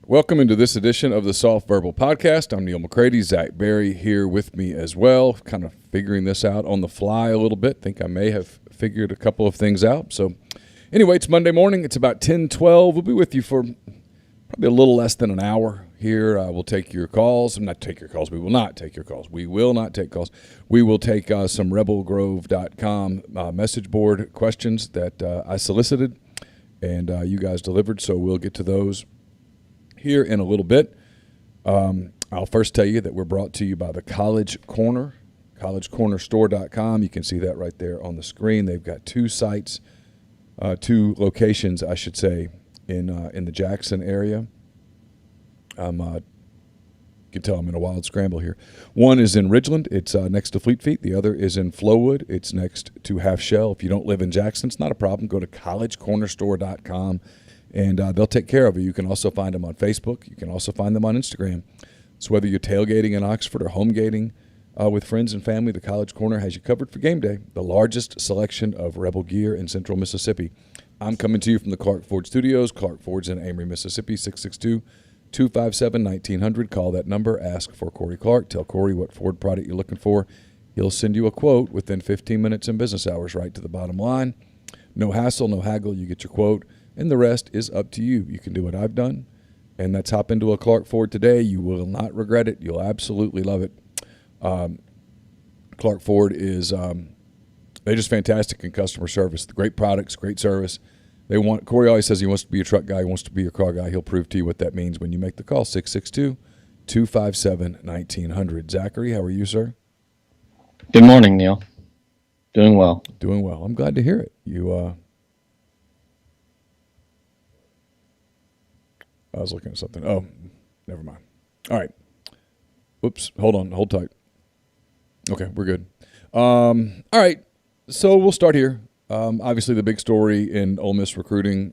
Welcome into this edition of the Soft Verbal Podcast. I'm Neil McCready. Zach Berry here with me as well, kind of figuring this out on the fly a little bit. Think I may have figured a couple of things out. So anyway, it's Monday morning. It's about 10:12. We'll be with you for probably a little less than an hour here. We'll take your calls. Not take your calls. We will not take your calls. We will not take calls. We will take some rebelgrove.com message board questions that I solicited and you guys delivered. So we'll get to those here in a little bit. I'll first tell you that we're brought to you by the College Corner, collegecornerstore.com. You can see that right there on the screen. They've got two sites, two locations, I should say, in the Jackson area. You can tell I'm in a wild scramble here. One is in Ridgeland. It's next to Fleet Feet. The other is in Flowood. It's next to Half Shell. If you don't live in Jackson, it's not a problem. Go to collegecornerstore.com. And they'll take care of you. You can also find them on Facebook. You can also find them on Instagram. So whether you're tailgating in Oxford or home gating with friends and family, the College Corner has you covered for game day. The largest selection of Rebel gear in central Mississippi. I'm coming to you from the Clark Ford Studios. Clark Ford's in Amory, Mississippi, 662-257-1900. Call that number. Ask for Corey Clark. Tell Corey what Ford product you're looking for. He'll send you a quote within 15 minutes in business hours, right to the bottom line. No hassle, no haggle. You get your quote. And the rest is up to you. You can do what I've done, and that's hop into a Clark Ford today. You will not regret it. You'll absolutely love it. Clark Ford is they're just fantastic in customer service. Great products, great service. Corey always says he wants to be a truck guy. He wants to be your car guy. He'll prove to you what that means when you make the call, 662-257-1900. Zachary, how are you, sir? Good morning, Neil. Doing well. Doing well. I'm glad to hear it. I was looking at something. Oh, never mind. All right. Oops. Hold on. Hold tight. Okay, we're good. All right. So we'll start here. Obviously, the big story in Ole Miss recruiting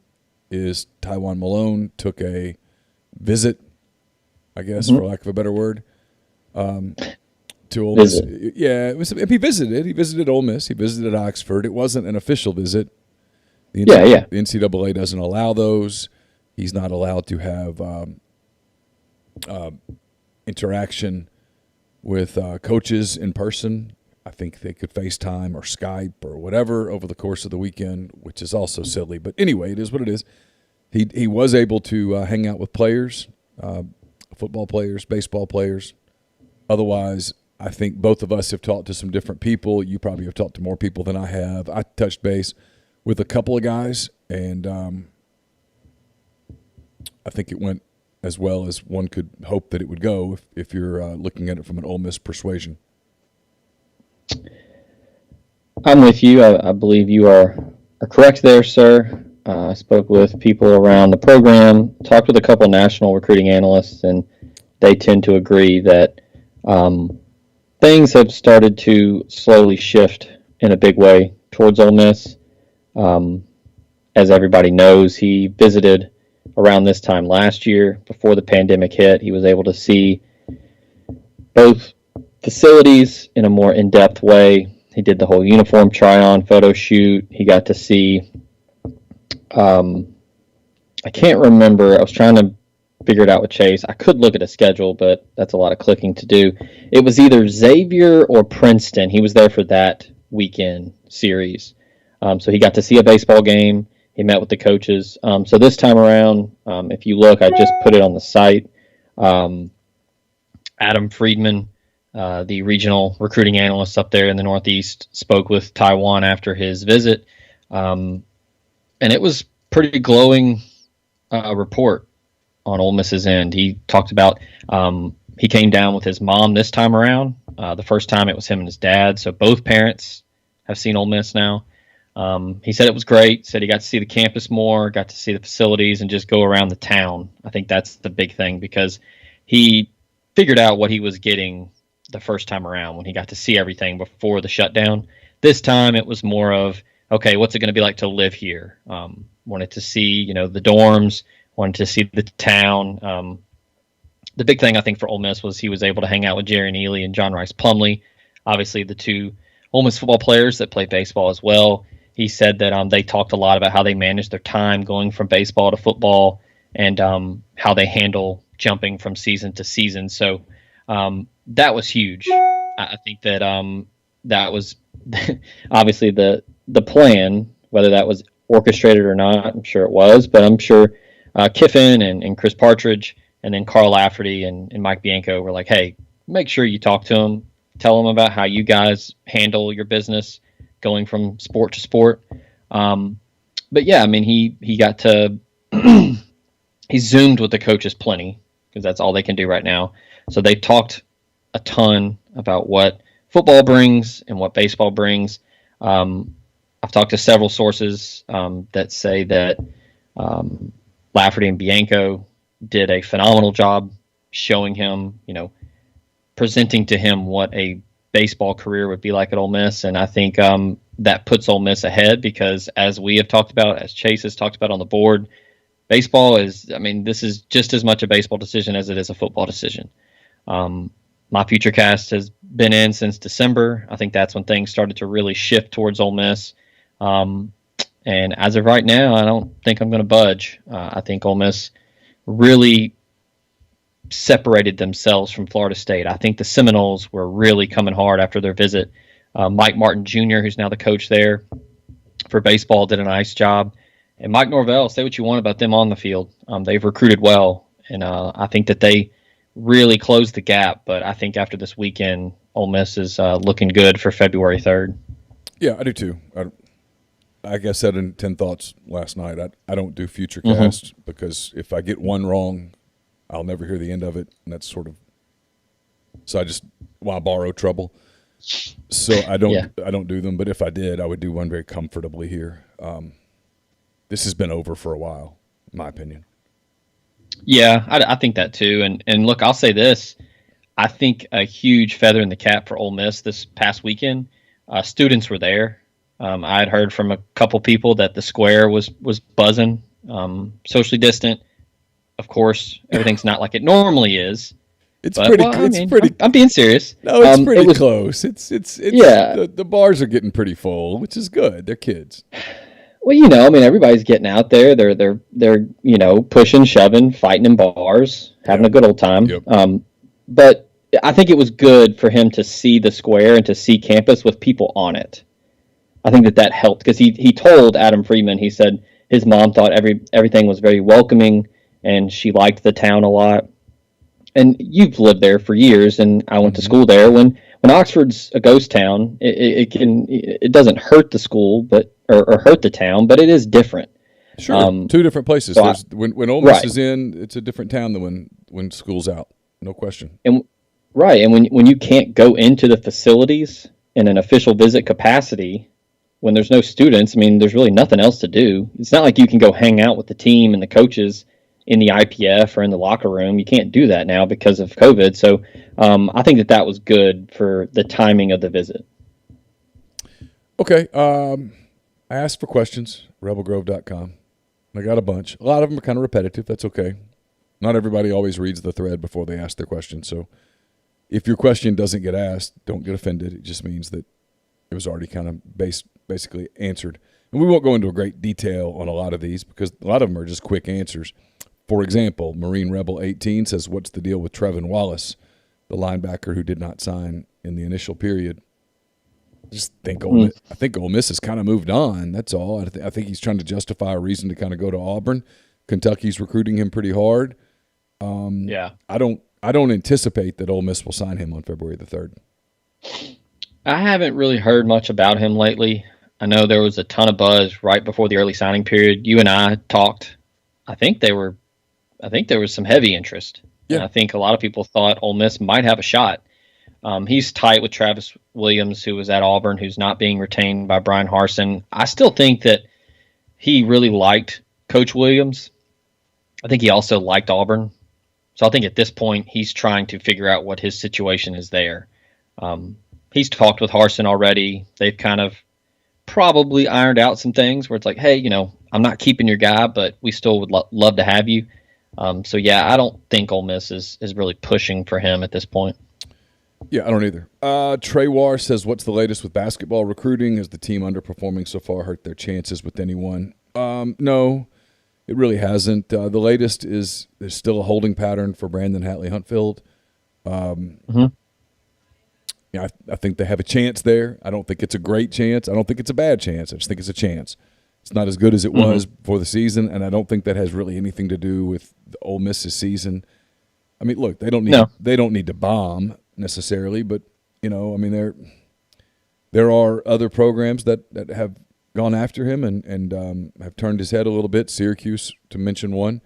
is Tywone Malone took a visit, I guess, for lack of a better word, to Ole Miss. Yeah, he visited. He visited Ole Miss. He visited Oxford. It wasn't an official visit. The NCAA doesn't allow those. He's not allowed to have interaction with coaches in person. I think they could FaceTime or Skype or whatever over the course of the weekend, which is also silly. But anyway, it is what it is. He was able to hang out with players, football players, baseball players. Otherwise, I think both of us have talked to some different people. You probably have talked to more people than I have. I touched base with a couple of guys, and I think it went as well as one could hope that it would go if you're looking at it from an Ole Miss persuasion. I'm with you. I believe you are correct there, sir. I spoke with people around the program, talked with a couple national recruiting analysts, and they tend to agree that things have started to slowly shift in a big way towards Ole Miss. As everybody knows, he visited around this time last year, before the pandemic hit. He was able to see both facilities in a more in-depth way. He did the whole uniform try-on photo shoot. He got to see, I can't remember. I was trying to figure it out with Chase. I could look at a schedule, but that's a lot of clicking to do. It was either Xavier or Princeton. He was there for that weekend series. So he got to see a baseball game. He met with the coaches. So this time around, if you look, I just put it on the site. Adam Friedman, the regional recruiting analyst up there in the Northeast, spoke with Tywone after his visit. And it was pretty glowing report on Ole Miss's end. He talked about he came down with his mom this time around. The first time it was him and his dad. So both parents have seen Ole Miss now. He said it was great, said he got to see the campus more, got to see the facilities, and just go around the town. I think that's the big thing, because he figured out what he was getting the first time around when he got to see everything before the shutdown. This time it was more of, okay, what's it going to be like to live here? Wanted to see, the dorms, wanted to see the town. The big thing I think for Ole Miss was he was able to hang out with Jerry Neely and John Rice Plumlee, obviously the two Ole Miss football players that play baseball as well. He said that they talked a lot about how they managed their time going from baseball to football, and how they handle jumping from season to season. So that was huge. I think that that was obviously the plan, whether that was orchestrated or not. I'm sure it was, but I'm sure Kiffin and Chris Partridge and then Carl Lafferty and Mike Bianco were like, hey, make sure you talk to him, tell him about how you guys handle your business going from sport to sport. But yeah, I mean, he got to he zoomed with the coaches plenty because that's all they can do right now. So they talked a ton about what football brings and what baseball brings. I've talked to several sources that say that Lafferty and Bianco did a phenomenal job showing him, presenting to him what a baseball career would be like at Ole Miss. And I think that puts Ole Miss ahead because, as we have talked about, as Chase has talked about on the board, baseball is, this is just as much a baseball decision as it is a football decision. My Futurecast has been in since December. I think that's when things started to really shift towards Ole Miss. And as of right now, I don't think I'm going to budge. I think Ole Miss really separated themselves from Florida State. I think the Seminoles were really coming hard after their visit. Mike Martin Jr., who's now the coach there for baseball, did a nice job. And Mike Norvell, say what you want about them on the field. They've recruited well, and I think that they really closed the gap. But I think after this weekend, Ole Miss is looking good for February 3rd. Yeah, I do too. Like I said in 10 Thoughts last night, I don't do Futurecast because if I get one wrong, I'll never hear the end of it, and that's sort of – so I borrow trouble. So I don't do them, but if I did, I would do one very comfortably here. This has been over for a while, in my opinion. Yeah, I think that too. And look, I'll say this. I think a huge feather in the cap for Ole Miss this past weekend, students were there. I had heard from a couple people that the square was buzzing, socially distant. Of course, everything's not like it normally is. It's pretty. I'm being serious. No, it's pretty close. It's yeah. The bars are getting pretty full, which is good. They're kids. Well, everybody's getting out there. They're pushing, shoving, fighting in bars, having a good old time. Yep. But I think it was good for him to see the square and to see campus with people on it. I think that helped because he told Adam Freeman, he said his mom thought everything was very welcoming and she liked the town a lot. And you've lived there for years, and I went to school there. When Oxford's a ghost town, it doesn't hurt the school, or hurt the town, but it is different. Sure, two different places. So when Ole Miss is in, it's a different town than when school's out. No question. And when you can't go into the facilities in an official visit capacity, when there's no students, there's really nothing else to do. It's not like you can go hang out with the team and the coaches in the IPF or in the locker room. You can't do that now because of COVID. So I think that was good for the timing of the visit. Okay. I asked for questions, rebelgrove.com. I got a bunch. A lot of them are kind of repetitive. That's okay. Not everybody always reads the thread before they ask their question. So if your question doesn't get asked, don't get offended. It just means that it was already kind of basically answered. And we won't go into a great detail on a lot of these because a lot of them are just quick answers. For example, Marine Rebel 18 says, what's the deal with Trevin Wallace, the linebacker who did not sign in the initial period? I think Ole Miss has kind of moved on. That's all. I think he's trying to justify a reason to kind of go to Auburn. Kentucky's recruiting him pretty hard. I don't anticipate that Ole Miss will sign him on February the 3rd. I haven't really heard much about him lately. I know there was a ton of buzz right before the early signing period. You and I talked. I think there was some heavy interest. Yeah. And I think a lot of people thought Ole Miss might have a shot. He's tight with Travis Williams, who was at Auburn, who's not being retained by Brian Harsin. I still think that he really liked Coach Williams. I think he also liked Auburn. So I think at this point he's trying to figure out what his situation is there. He's talked with Harsin already. They've kind of probably ironed out some things where it's like, hey, I'm not keeping your guy, but we still would love to have you. So, I don't think Ole Miss is really pushing for him at this point. Yeah, I don't either. Trey War says, what's the latest with basketball recruiting? Is the team underperforming so far hurt their chances with anyone? No. It really hasn't. The latest is there's still a holding pattern for Brandon Hatley-Huntfield. Yeah, I think they have a chance there. I don't think it's a great chance. I don't think it's a bad chance. I just think it's a chance. It's not as good as it was before the season, and I don't think that has really anything to do with the Ole Miss's season. I mean, look, they don't need to bomb necessarily, but I mean, there are other programs that have gone after him and have turned his head a little bit. Syracuse, to mention one.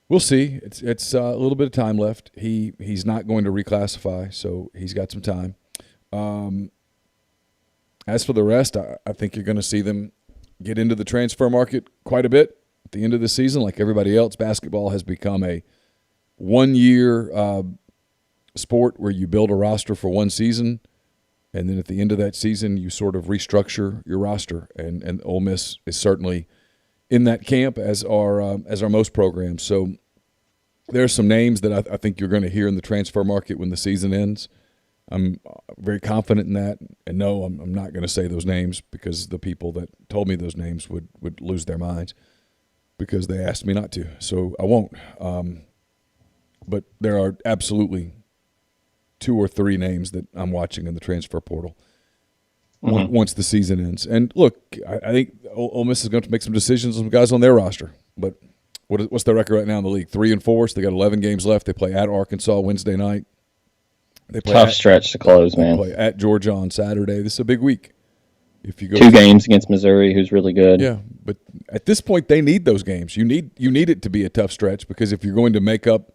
We'll see. It's a little bit of time left. He's not going to reclassify, so he's got some time. As for the rest, I think you're going to see them get into the transfer market quite a bit at the end of the season. Like everybody else, basketball has become a one-year sport where you build a roster for one season, and then at the end of that season, you sort of restructure your roster. And Ole Miss is certainly in that camp, as are most programs. So there's some names that I think you're going to hear in the transfer market when the season ends. I'm very confident in that, and no, I'm not going to say those names because the people that told me those names would lose their minds because they asked me not to. So I won't. But there are absolutely 2 or 3 names that I'm watching in the transfer portal once the season ends. And look, I think Ole Miss is going to make some decisions on some guys on their roster. But what's their record right now in the league? 3-4. So they got 11 games left. They play at Arkansas Wednesday night. They play tough stretch to close, man. They play at Georgia on Saturday. This is a big week. If you go 2 games against Missouri, who's really good. Yeah, but at this point, they need those games. You need it to be a tough stretch because if you're going to make up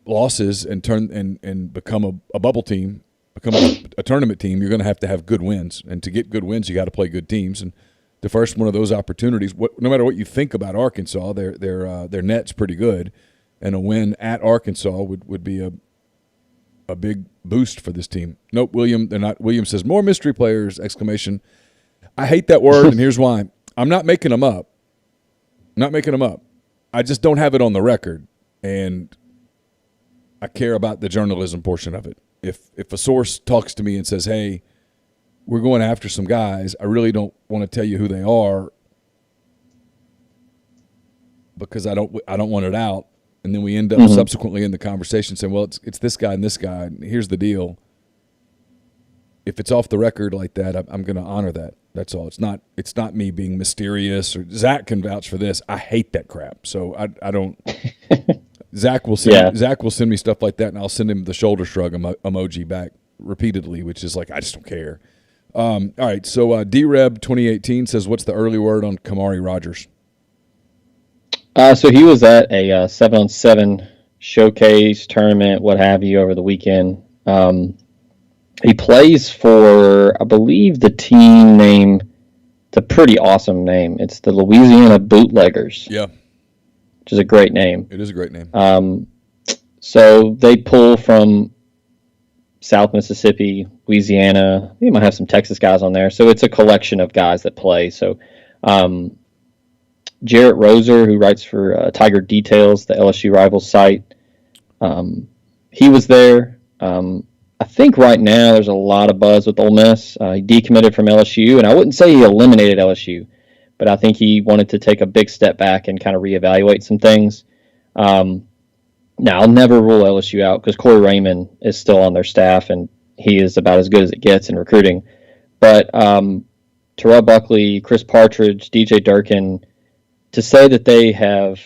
losses and turn and become a bubble team, become a tournament team, you're going to have good wins. And to get good wins, you got to play good teams. And the first one of those opportunities, no matter what you think about Arkansas, their net's pretty good, and a win at Arkansas would be a big boost for this team. Nope, they're not. William says, more mystery players, exclamation. I hate that word, and here's why. I'm not making them up. I just don't have it on the record, and I care about the journalism portion of it. If a source talks to me and says, hey, we're going after some guys, I really don't want to tell you who they are because I don't want it out. And then we end up subsequently in the conversation saying, well, it's this guy and this guy. And here's the deal. If it's off the record like that, I'm going to honor that. That's all. It's not me being mysterious, or Zach can vouch for this. I hate that crap. So I don't Zach will send me stuff like that, and I'll send him the shoulder shrug emoji back repeatedly, which is like, I just don't care. All right, so D-Reb 2018 says, what's the early word on Kamari Rogers? So he was at a 7-on-7 showcase tournament, what have you, over the weekend. He plays for, I believe, the team name. It's a pretty awesome name. It's the Louisiana Bootleggers. Yeah, which is a great name. It is a great name. So they pull from South Mississippi, Louisiana. They might have some Texas guys on there. So it's a collection of guys that play. So Jarrett Roser, who writes for Tiger Details, the LSU Rivals site, he was there. I think right now there's a lot of buzz with Ole Miss. He decommitted from LSU, and I wouldn't say he eliminated LSU, but I think he wanted to take a big step back and kind of reevaluate some things. Now, I'll never rule LSU out because Corey Raymond is still on their staff, and he is about as good as it gets in recruiting. But Terrell Buckley, Chris Partridge, DJ Durkin, to say that they have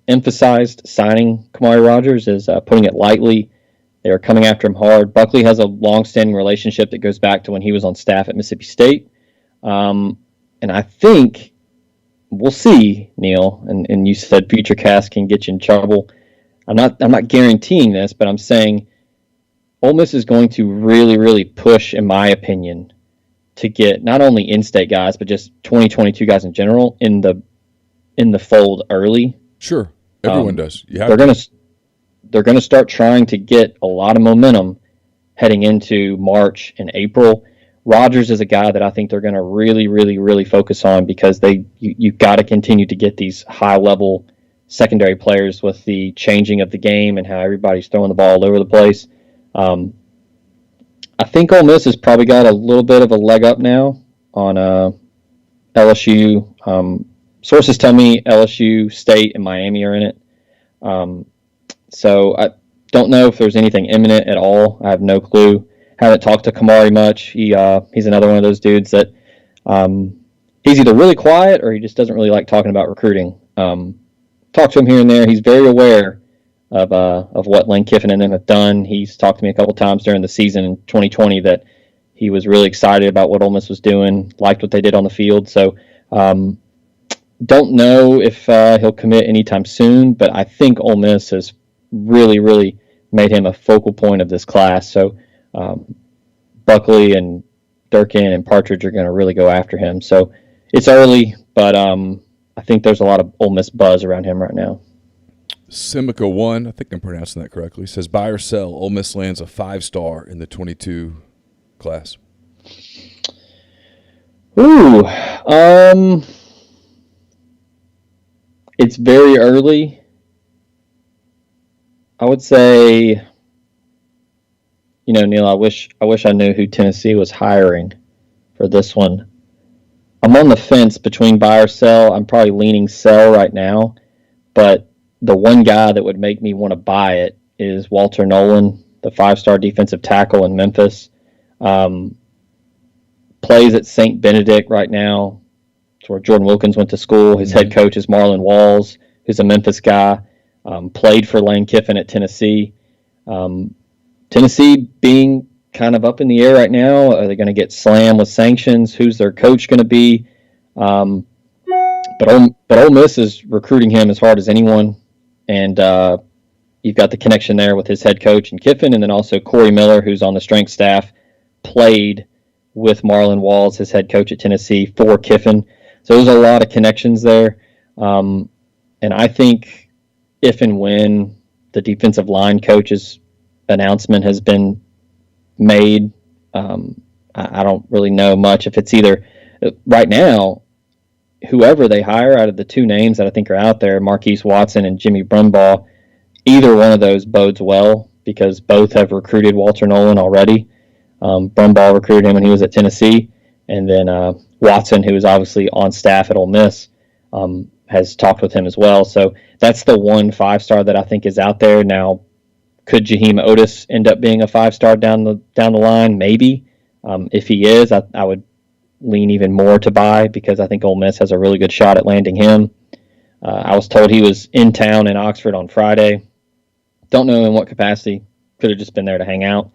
emphasized signing Kamari Rogers is putting it lightly. They are coming after him hard. Buckley has a long-standing relationship that goes back to when he was on staff at Mississippi State. And I think, we'll see, Neil, and you said Futurecast can get you in trouble. I'm not guaranteeing this, but I'm saying Ole Miss is going to really, really push, in my opinion, to get not only in-state guys, but just 2022 guys in general in the fold early. Sure, everyone does. They're going to start trying to get a lot of momentum heading into March and April. Rogers is a guy that I think they're going to really, really, really focus on because you've got to continue to get these high-level secondary players with the changing of the game and how everybody's throwing the ball all over the place. I think Ole Miss has probably got a little bit of a leg up now on LSU. Sources tell me LSU, State, and Miami are in it. So I don't know if there's anything imminent at all. I have no clue. Haven't talked to Kamari much. He's another one of those dudes that he's either really quiet or he just doesn't really like talking about recruiting. Talk to him here and there. He's very aware of what Lane Kiffin and them have done. He's talked to me a couple times during the season in 2020 that he was really excited about what Ole Miss was doing, liked what they did on the field. So don't know if he'll commit anytime soon, but I think Ole Miss has really, really made him a focal point of this class. So Buckley and Durkin and Partridge are going to really go after him. So it's early, but I think there's a lot of Ole Miss buzz around him right now. Simica 1, I think I'm pronouncing that correctly, says buy or sell. Ole Miss lands a 5-star in the 22 class. Ooh, it's very early. I would say, Neil, I wish I knew who Tennessee was hiring for this one. I'm on the fence between buy or sell. I'm probably leaning sell right now, but the one guy that would make me want to buy it is Walter Nolan, the 5-star defensive tackle in Memphis. Plays at St. Benedict right now. It's where Jordan Wilkins went to school. His head coach is Marlon Walls, who's a Memphis guy. Played for Lane Kiffin at Tennessee. Tennessee being kind of up in the air right now. Are they going to get slammed with sanctions? Who's their coach going to be? But Ole Miss is recruiting him as hard as anyone. And you've got the connection there with his head coach and Kiffin, and then also Corey Miller, who's on the strength staff, played with Marlon Walls, his head coach at Tennessee, for Kiffin. So there's a lot of connections there. And I think if and when the defensive line coach's announcement has been made, I don't really know much if it's either right now, whoever they hire out of the two names that I think are out there, Marquise Watson and Jimmy Brumbaugh, either one of those bodes well because both have recruited Walter Nolan already. Brumbaugh recruited him when he was at Tennessee, and then Watson, who is obviously on staff at Ole Miss, has talked with him as well. So that's the one 5-star that I think is out there. Now, could Jaheim Otis end up being a 5-star down the line? Maybe. If he is, I would lean even more to buy because I think Ole Miss has a really good shot at landing him. I was told he was in town in Oxford on Friday. Don't know in what capacity. Could have just been there to hang out.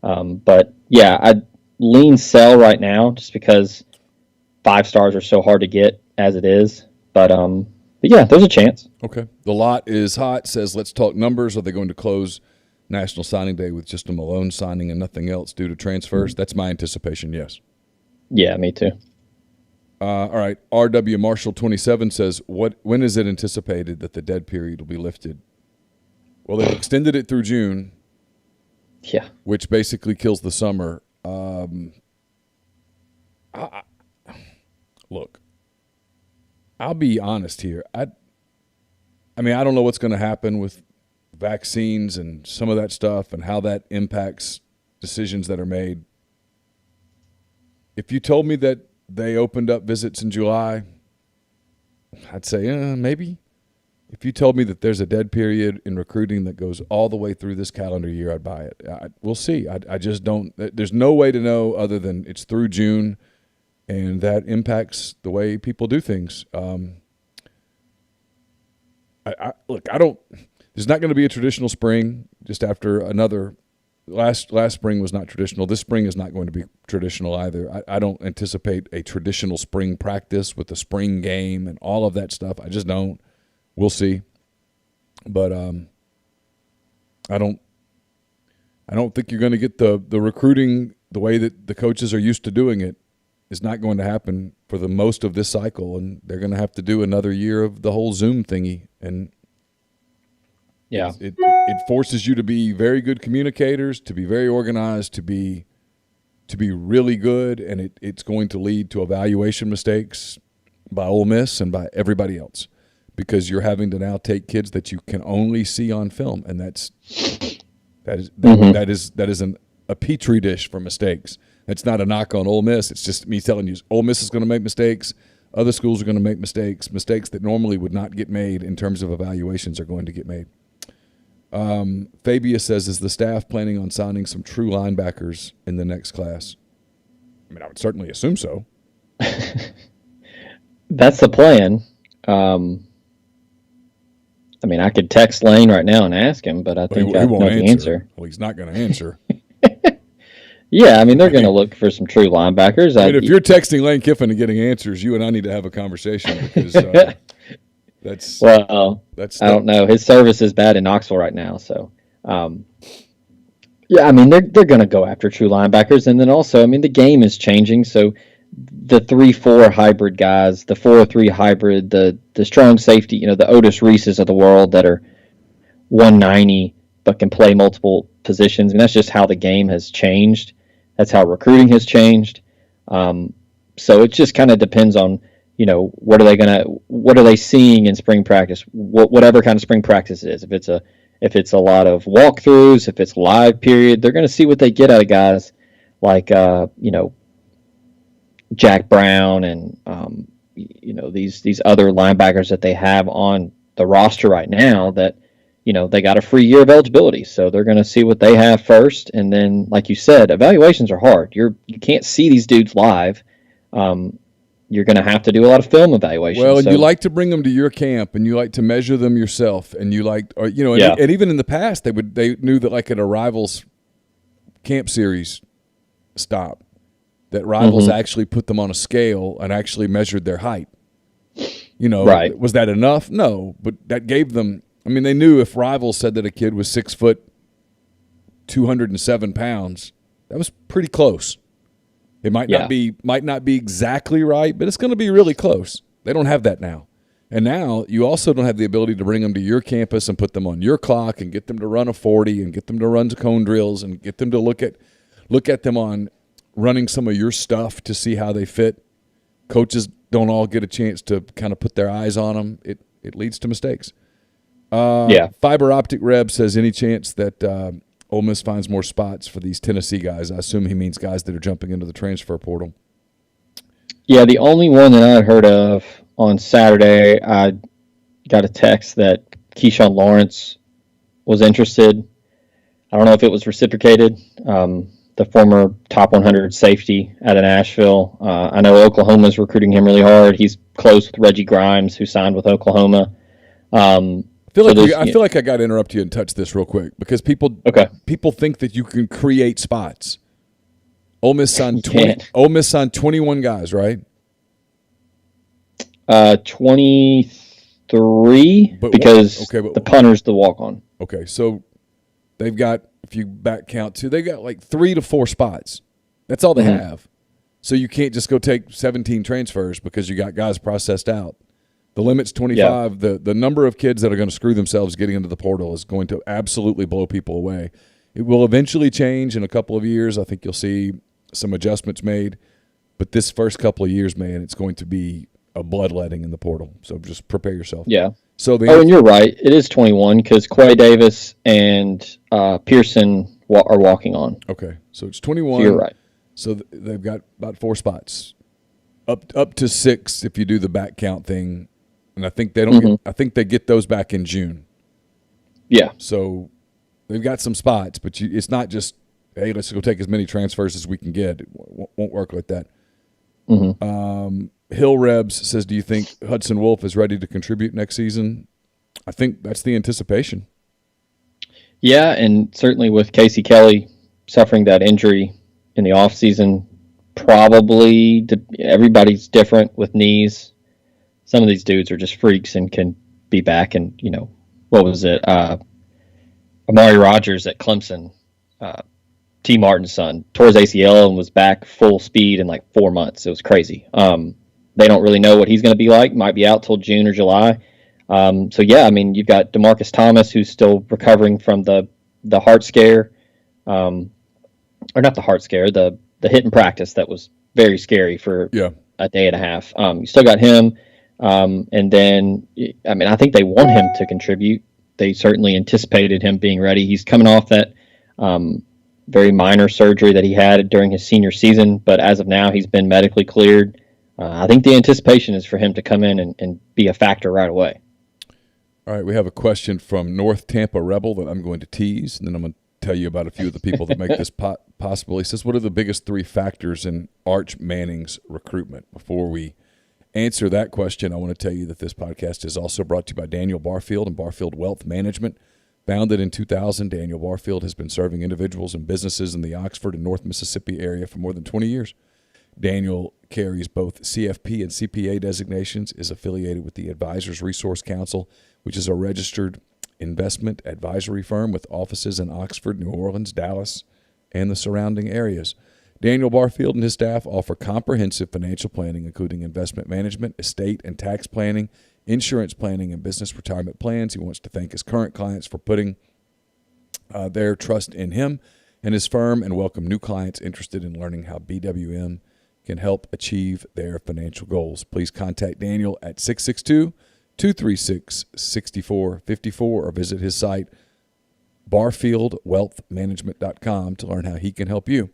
But yeah, I'd lean sell right now just because 5 stars are so hard to get as it is. But yeah, there's a chance. Okay. The lot is hot. Says, let's talk numbers. Are they going to close National Signing Day with just a Malone signing and nothing else due to transfers? That's my anticipation, yes. Yeah, me too. All right. R.W. Marshall 27 says, when is it anticipated that the dead period will be lifted? Well, they've extended it through June. Yeah. Which basically kills the summer. Look, I'll be honest here. I don't know what's going to happen with vaccines and some of that stuff and how that impacts decisions that are made. If you told me that they opened up visits in July, I'd say maybe. If you told me that there's a dead period in recruiting that goes all the way through this calendar year, I'd buy it. We'll see. I just don't. There's no way to know other than it's through June, and that impacts the way people do things. There's not going to be a traditional spring just after another. Last spring was not traditional. This spring is not going to be traditional either. I don't anticipate a traditional spring practice with the spring game and all of that stuff. I just don't. We'll see. But I don't think you're going to get the recruiting the way that the coaches are used to doing it. Is not going to happen for the most of this cycle, and they're going to have to do another year of the whole Zoom thingy. And yeah, it forces you to be very good communicators, to be very organized, to be really good, and it's going to lead to evaluation mistakes by Ole Miss and by everybody else because you're having to now take kids that you can only see on film, and that is a petri dish for mistakes. It's not a knock on Ole Miss. It's just me telling you, Ole Miss is going to make mistakes. Other schools are going to make mistakes. Mistakes that normally would not get made in terms of evaluations are going to get made. Fabia says, is the staff planning on signing some true linebackers in the next class? I mean, I would certainly assume so. That's the plan. I mean, I could text Lane right now and ask him, but I think I know the answer. Well, he's not going to answer. Yeah, I mean, they're going to look for some true linebackers. I mean, if you're texting Lane Kiffin and getting answers, you and I need to have a conversation because that's I don't know. His service is bad in Knoxville right now, so yeah, I mean, they're going to go after true linebackers, and then also, I mean, the game is changing, so the 3-4 hybrid guys, the 4-3 hybrid, the strong safety, the Otis Reeses of the world that are 190 but can play multiple positions. I mean, that's just how the game has changed. That's how recruiting has changed. So it just kind of depends on, what are they seeing in spring practice? Whatever kind of spring practice it is. If it's a lot of walkthroughs, if it's live period, they're going to see what they get out of guys like Jack Brown and these other linebackers that they have on the roster right now that they got a free year of eligibility, so they're going to see what they have first, and then, like you said, evaluations are hard. You can't see these dudes live. You're going to have to do a lot of film evaluations. Well, and you like to bring them to your camp, and you like to measure them yourself, and you like, and even in the past, they knew that like at a Rivals camp series stop, that Rivals actually put them on a scale and actually measured their height. Right. Was that enough? No, but that gave them. I mean, they knew if Rivals said that a kid was 6 foot, 207 pounds, that was pretty close. It might not be exactly right, but it's going to be really close. They don't have that now. And now you also don't have the ability to bring them to your campus and put them on your clock and get them to run a 40 and get them to run cone drills and get them to look at them on running some of your stuff to see how they fit. Coaches don't all get a chance to kind of put their eyes on them. It leads to mistakes. Fiber Optic Reb says, any chance that Ole Miss finds more spots for these Tennessee guys? I assume he means guys that are jumping into the transfer portal. Yeah, the only one that I had heard of on Saturday, I got a text that Keyshawn Lawrence was interested. I don't know if it was reciprocated. The former top 100 safety out of Nashville. I know Oklahoma's recruiting him really hard. He's close with Reggie Grimes, who signed with Oklahoma. I feel like I got to interrupt you and touch this real quick because people think that you can create spots. Ole Miss signed 21 guys, right? 23 because the punter's the walk-on. Okay, so they've got, if you back count two, they got like 3 to 4 spots. That's all they have. So you can't just go take 17 transfers because you got guys processed out. The limit's 25. Yeah. The number of kids that are going to screw themselves getting into the portal is going to absolutely blow people away. It will eventually change in a couple of years. I think you'll see some adjustments made. But this first couple of years, man, it's going to be a bloodletting in the portal. So just prepare yourself. Yeah. So and you're right. It is 21 because Quay Davis and Pearson are walking on. Okay. So it's 21. So you're right. So they've got about 4 spots. Up to 6 if you do the back count thing. And I think they don't. I think they get those back in June. Yeah. So they've got some spots, but it's not just, hey, let's go take as many transfers as we can get. It won't work like that. Hill Rebs says, do you think Hudson Wolf is ready to contribute next season? I think that's the anticipation. Yeah, and certainly with Casey Kelly suffering that injury in the offseason, probably everybody's different with knees. Some of these dudes are just freaks and can be back. And, what was it? Amari Rogers at Clemson, T. Martin's son, tore his ACL and was back full speed in like 4 months. It was crazy. They don't really know what he's going to be like. Might be out till June or July. So, yeah, I mean, you've got DeMarcus Thomas, who's still recovering from the heart scare. Or not the heart scare, the hit in practice that was very scary for a day and a half. You still got him. And then, I mean, I think they want him to contribute. They certainly anticipated him being ready. He's coming off that very minor surgery that he had during his senior season, but as of now, he's been medically cleared. I think the anticipation is for him to come in and be a factor right away. All right, we have a question from North Tampa Rebel that I'm going to tease, and then I'm going to tell you about a few of the people that make this possible. He says, what are the biggest 3 factors in Arch Manning's recruitment? Before we answer that question, I want to tell you that this podcast is also brought to you by Daniel Barfield and Barfield Wealth Management. Founded in 2000, Daniel Barfield has been serving individuals and businesses in the Oxford and North Mississippi area for more than 20 years. Daniel carries both CFP and CPA designations, is affiliated with the Advisors Resource Council, which is a registered investment advisory firm with offices in Oxford, New Orleans, Dallas, and the surrounding areas. Daniel Barfield and his staff offer comprehensive financial planning, including investment management, estate and tax planning, insurance planning, and business retirement plans. He wants to thank his current clients for putting their trust in him and his firm, and welcome new clients interested in learning how BWM can help achieve their financial goals. Please contact Daniel at 662-236-6454 or visit his site, barfieldwealthmanagement.com, to learn how he can help you.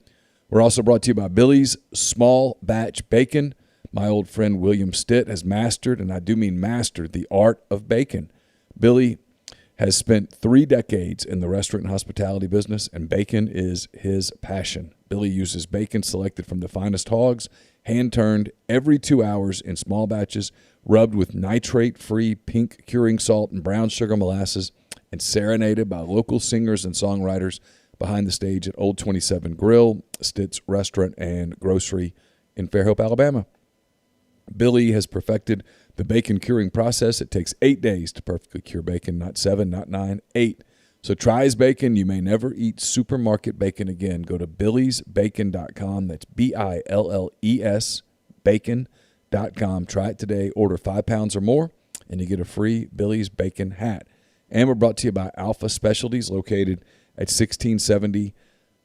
We're also brought to you by Billy's Small Batch Bacon. My old friend William Stitt has mastered, and I do mean mastered, the art of bacon. Billy has spent 3 decades in the restaurant and hospitality business, and bacon is his passion. Billy uses bacon selected from the finest hogs, hand-turned every 2 hours in small batches, rubbed with nitrate-free pink curing salt and brown sugar molasses, and serenaded by local singers and songwriters behind the stage at Old 27 Grill, Stitt's Restaurant and Grocery in Fairhope, Alabama. Billy has perfected the bacon curing process. It takes 8 days to perfectly cure bacon, not 7, not 9, 8. So try his bacon. You may never eat supermarket bacon again. Go to billysbacon.com. That's BILLES bacon.com. Try it today. Order 5 pounds or more, and you get a free Billy's Bacon hat. And we're brought to you by Alpha Specialties, located at 1670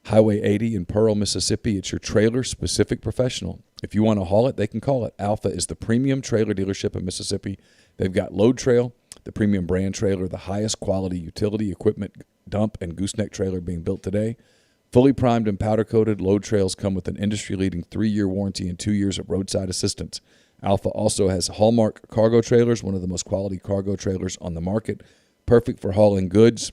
Highway 80 in Pearl, Mississippi. It's your trailer-specific professional. If you want to haul it, they can call it. Alpha is the premium trailer dealership in Mississippi. They've got Load Trail, the premium brand trailer, the highest quality utility equipment dump and gooseneck trailer being built today. Fully primed and powder-coated, Load Trails come with an industry-leading 3-year warranty and 2 years of roadside assistance. Alpha also has Hallmark cargo trailers, one of the most quality cargo trailers on the market, perfect for hauling goods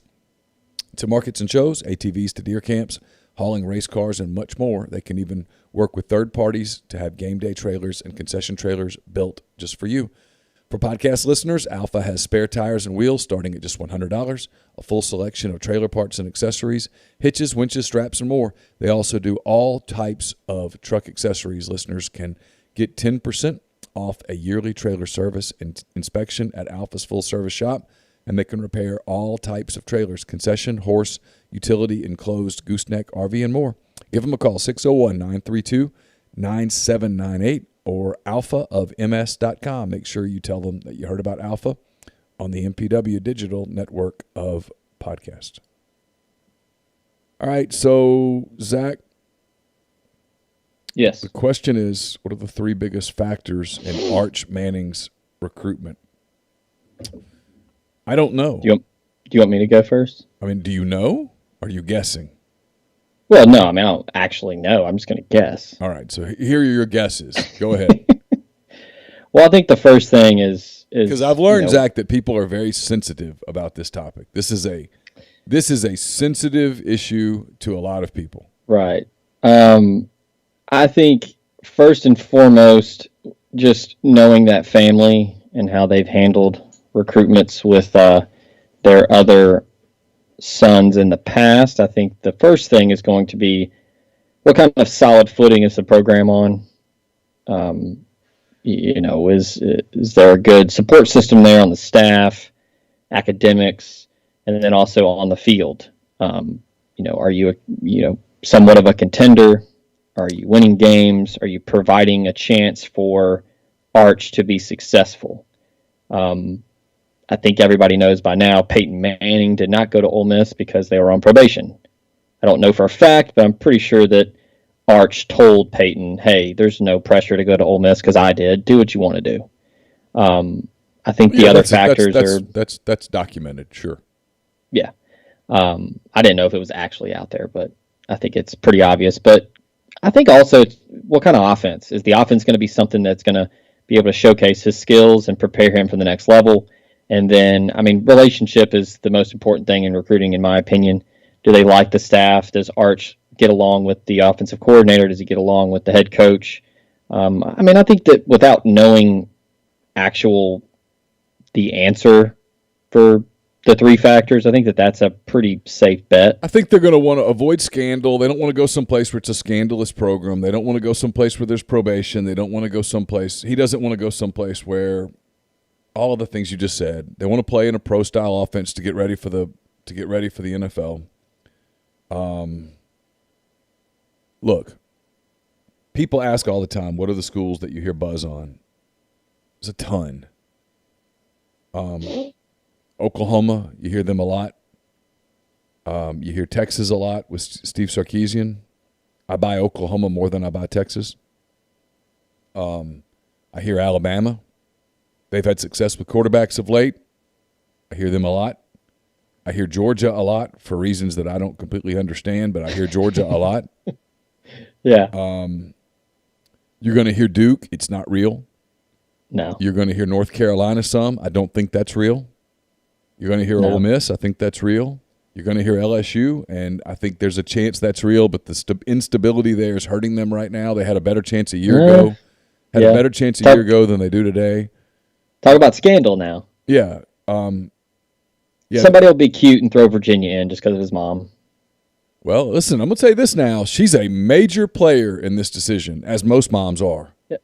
to markets and shows, ATVs to deer camps, hauling race cars, and much more. They can even work with third parties to have game day trailers and concession trailers built just for you. For podcast listeners, Alpha has spare tires and wheels starting at just $100, a full selection of trailer parts and accessories, hitches, winches, straps, and more. They also do all types of truck accessories. Listeners can get 10% off a yearly trailer service and inspection at Alpha's full-service shop, and they can repair all types of trailers, concession, horse, utility, enclosed, gooseneck, RV, and more. Give them a call, 601-932-9798 or alphaofms.com. Make sure you tell them that you heard about Alpha on the MPW Digital Network of podcasts. All right, so, Zach. Yes. The question is, what are the 3 biggest factors in Arch Manning's recruitment? I don't know. Do you want me to go first? I mean, do you know? Or are you guessing? Well, no, I mean, I don't actually know. I'm just going to guess. All right, so here are your guesses. Go ahead. Well, I think the first thing is because I've learned, Zach, that people are very sensitive about this topic. This is a sensitive issue to a lot of people. Right. I think first and foremost, just knowing that family and how they've handled recruitments with their other sons in the past. I think the first thing is going to be what kind of solid footing is the program on? Is there a good support system there on the staff, academics, and then also on the field? Are you somewhat of a contender? Are you winning games? Are you providing a chance for Arch to be successful? I think everybody knows by now Peyton Manning did not go to Ole Miss because they were on probation. I don't know for a fact, but I'm pretty sure that Arch told Peyton, hey, there's no pressure to go to Ole Miss because I did. Do what you want to do. I think the other factors are... That's documented, sure. Yeah. I didn't know if it was actually out there, but I think it's pretty obvious. But I think also what kind of offense? Is the offense going to be something that's going to be able to showcase his skills and prepare him for the next level? And then, I mean, relationship is the most important thing in recruiting, in my opinion. Do they like the staff? Does Arch get along with the offensive coordinator? Does he get along with the head coach? I mean, I think that without knowing the answer for the three factors, I think that that's a pretty safe bet. I think they're going to want to avoid scandal. They don't want to go someplace where it's a scandalous program. They don't want to go someplace where there's probation. They don't want to go someplace. He doesn't want to go someplace where all of the things you just said. They want to play in a pro style offense to get ready for the NFL. Look, people ask all the time, what are the schools that you hear buzz on? There's a ton. Oklahoma, you hear them a lot. You hear Texas a lot with Steve Sarkisian. I buy Oklahoma more than I buy Texas. I hear Alabama. They've had success with quarterbacks of late. I hear them a lot. I hear Georgia a lot for reasons that I don't completely understand, but I hear Georgia a lot. Yeah. You're going to hear Duke. It's not real. No. You're going to hear North Carolina some. I don't think that's real. You're going to hear Ole Miss. I think that's real. You're going to hear LSU, and I think there's a chance that's real, but the instability there is hurting them right now. They had a better chance a year ago. A better chance a year ago than they do today. Talk about scandal now. Yeah. Somebody will be cute and throw Virginia in just because of his mom. Well, listen, I'm going to say this now. She's a major player in this decision, as most moms are. Yeah.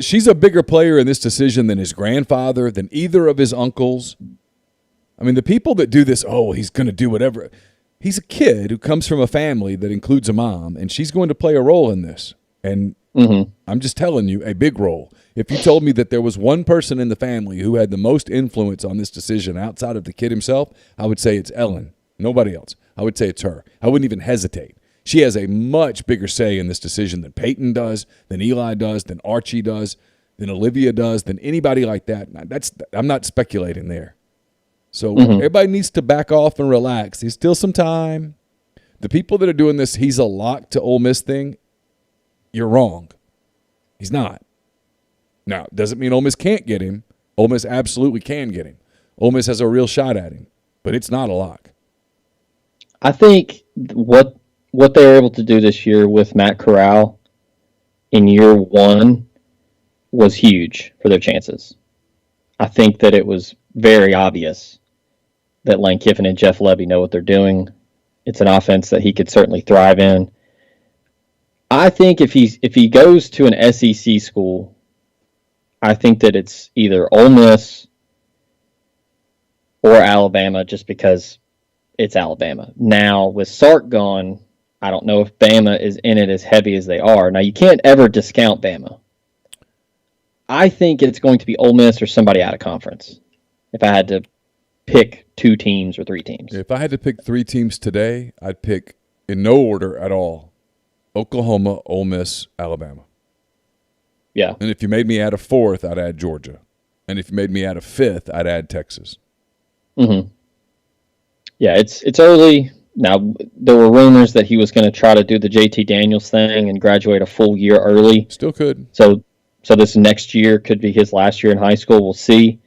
She's a bigger player in this decision than his grandfather, than either of his uncles. I mean, the people that do this, he's going to do whatever. He's a kid who comes from a family that includes a mom, and she's going to play a role in this. And I'm just telling you, a big role. If you told me that there was one person in the family who had the most influence on this decision outside of the kid himself, I would say it's Ellen. Nobody else. I would say it's her. I wouldn't even hesitate. She has a much bigger say in this decision than Peyton does, than Eli does, than Archie does, than Olivia does, than anybody like that. I'm not speculating there. So everybody needs to back off and relax. There's still some time. The people that are doing this, he's a lock to Ole Miss thing, you're wrong. He's not. Now, doesn't mean Ole Miss can't get him. Ole Miss absolutely can get him. Ole Miss has a real shot at him, but it's not a lock. I think what they were able to do this year with Matt Corral in year one was huge for their chances. I think that it was very obvious that Lane Kiffin and Jeff Lebby know what they're doing. It's an offense that he could certainly thrive in. I think if he goes to an SEC school, I think that it's either Ole Miss or Alabama, just because it's Alabama. Now, with Sark gone, I don't know if Bama is in it as heavy as they are. Now, you can't ever discount Bama. I think it's going to be Ole Miss or somebody out of conference if I had to pick 2 teams or 3 teams. If I had to pick 3 teams today, I'd pick, in no order at all, Oklahoma, Ole Miss, Alabama. Yeah. And if you made me add a 4th, I'd add Georgia. And if you made me add a 5th, I'd add Texas. Mm-hmm. Yeah, it's early. Now, there were rumors that he was going to try to do the JT Daniels thing and graduate a full year early. Still could. So this next year could be his last year in high school. We'll see.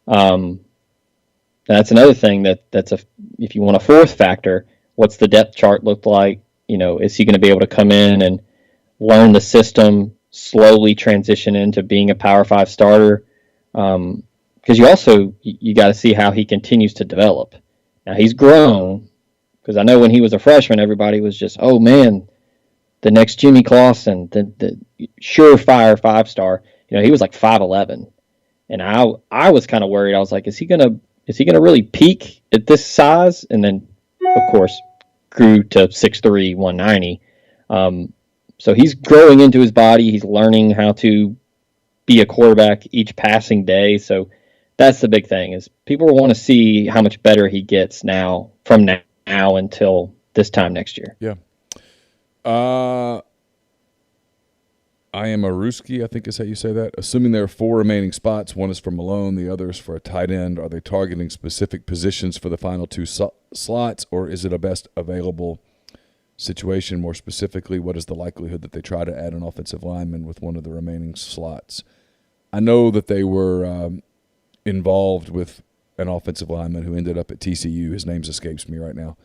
That's another thing that's if you want a 4th factor, what's the depth chart look like? You know, is he going to be able to come in and learn the system, slowly transition into being a Power 5 starter? Because you got to see how he continues to develop. Now, he's grown, because I know when he was a freshman, everybody was just, oh, man, the next Jimmy Clausen, the surefire 5-star. You know, he was like 5'11", and I was kind of worried. I was like, is he gonna really peak at this size? And then, of course, grew to 6'3", 190. So he's growing into his body. He's learning how to be a quarterback each passing day. So that's the big thing, is people want to see how much better he gets from now until this time next year. Yeah. I am a Ruski, I think is how you say that. Assuming there are 4 remaining spots, one is for Malone, the other is for a tight end. Are they targeting specific positions for the final 2 slots, or is it a best available situation? More specifically, what is the likelihood that they try to add an offensive lineman with one of the remaining slots? I know that they were involved with an offensive lineman who ended up at TCU. His name escapes me right now.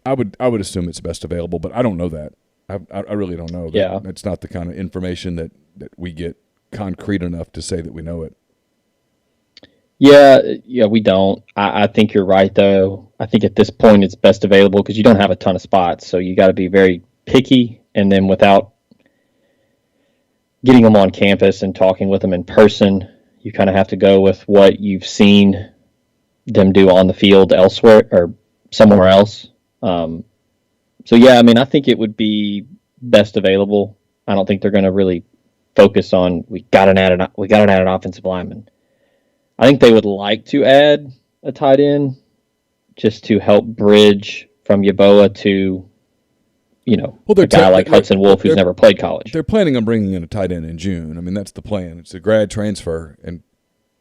I would assume it's best available, but I don't know that. I really don't know. That's not the kind of information that we get concrete enough to say that we know it. Yeah, we don't. I think you're right, though. I think at this point it's best available because you don't have a ton of spots, so you got to be very picky. And then without getting them on campus and talking with them in person, you kind of have to go with what you've seen them do on the field elsewhere or somewhere else. So yeah, I mean, I think it would be best available. I don't think they're going to really focus on we got to add an offensive lineman. I think they would like to add a tight end just to help bridge from Yeboah to, a guy like Hudson Wolf who's never played college. They're planning on bringing in a tight end in June. I mean, that's the plan. It's a grad transfer, and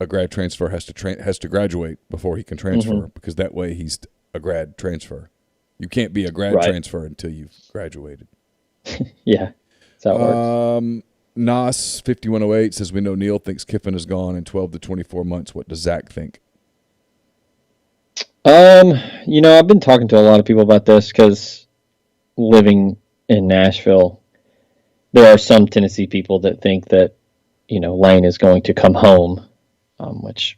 a grad transfer has to graduate before he can transfer because that way he's a grad transfer. You can't be a grad transfer until you've graduated. Yeah, that's how it works. Nas 5108 says we know Neil thinks Kiffin is gone in 12 to 24 months. What does Zach think? I've been talking to a lot of people about this because living in Nashville, there are some Tennessee people that think that, Lane is going to come home, which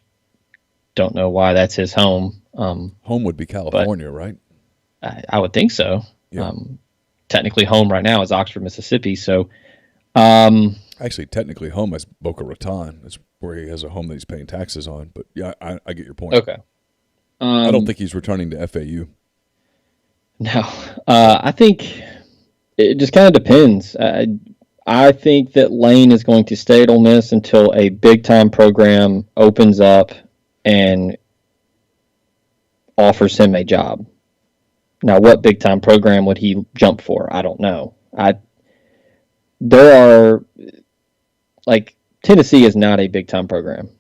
don't know why that's his home. Home would be California, right? I would think so. Yeah. Technically home right now is Oxford, Mississippi. So, actually, technically, home is Boca Raton. That's where he has a home that he's paying taxes on. But yeah, I get your point. Okay. I don't think he's returning to FAU. No, I think it just kind of depends. I think that Lane is going to stay at Ole Miss until a big time program opens up and offers him a job. Now, what big time program would he jump for? I don't know. Tennessee is not a big time program.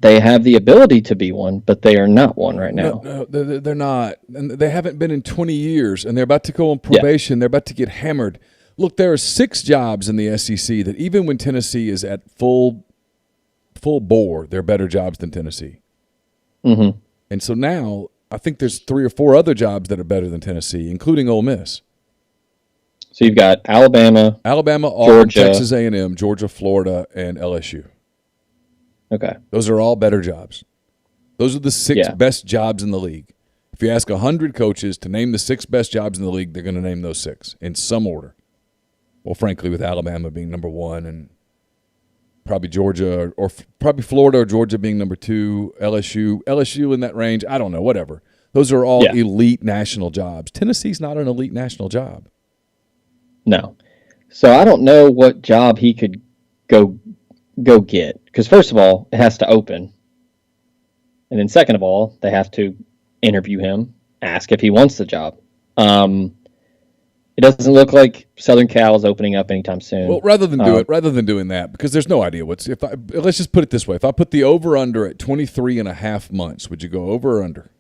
They have the ability to be one, but they are not one right now. No, they're not. And they haven't been in 20 years, and they're about to go on probation. Yeah. They're about to get hammered. Look, there are 6 jobs in the SEC that even when Tennessee is at full bore, they're better jobs than Tennessee. Mm-hmm. And so now I think there's 3 or 4 other jobs that are better than Tennessee, including Ole Miss. So you've got Alabama, Auburn, Georgia, Texas A&M, Georgia, Florida, and LSU. Okay. Those are all better jobs. Those are the 6 best jobs in the league. If you ask 100 coaches to name the 6 best jobs in the league, they're going to name those 6 in some order. Well, frankly, with Alabama being number 1 and probably Georgia or probably Florida or Georgia being number 2, LSU in that range, I don't know, whatever. Those are all elite national jobs. Tennessee's not an elite national job. No. So I don't know what job he could go get. Because first of all, it has to open. And then second of all, they have to interview him, ask if he wants the job. It doesn't look like Southern Cal is opening up anytime soon. Well, rather than doing that, because there's no idea let's just put it this way. If I put the over-under at 23 and a half months, would you go over or under?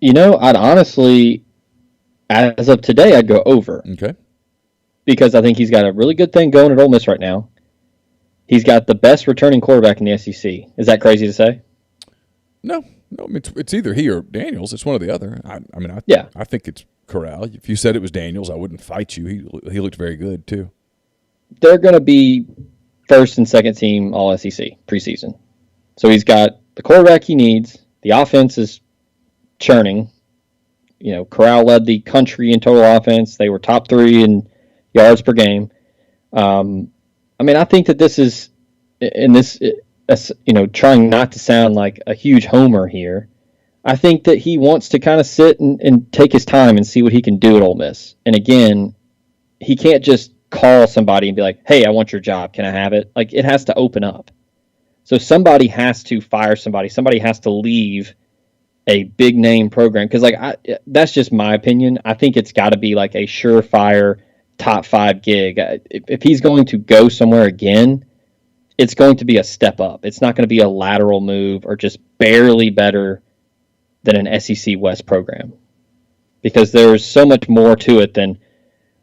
I'd honestly, as of today, I'd go over. Okay. Because I think he's got a really good thing going at Ole Miss right now. He's got the best returning quarterback in the SEC. Is that crazy to say? No, it's either he or Daniels. It's one or the other. I think it's Corral. If you said it was Daniels, I wouldn't fight you. He looked very good too. They're going to be first and second team All SEC preseason. So he's got the quarterback he needs. The offense is churning. Corral led the country in total offense. They were top 3 in yards per game. I think that this is, trying not to sound like a huge homer here, I think that he wants to kind of sit and take his time and see what he can do at Ole Miss. And again, he can't just call somebody and be like, hey, I want your job. Can I have it? Like, it has to open up. So somebody has to fire somebody. Somebody has to leave a big name program. Because, that's just my opinion. I think it's got to be like a surefire top 5 gig. If he's going to go somewhere again, it's going to be a step up. It's not going to be a lateral move or just barely better than an SEC West program, because there's so much more to it than,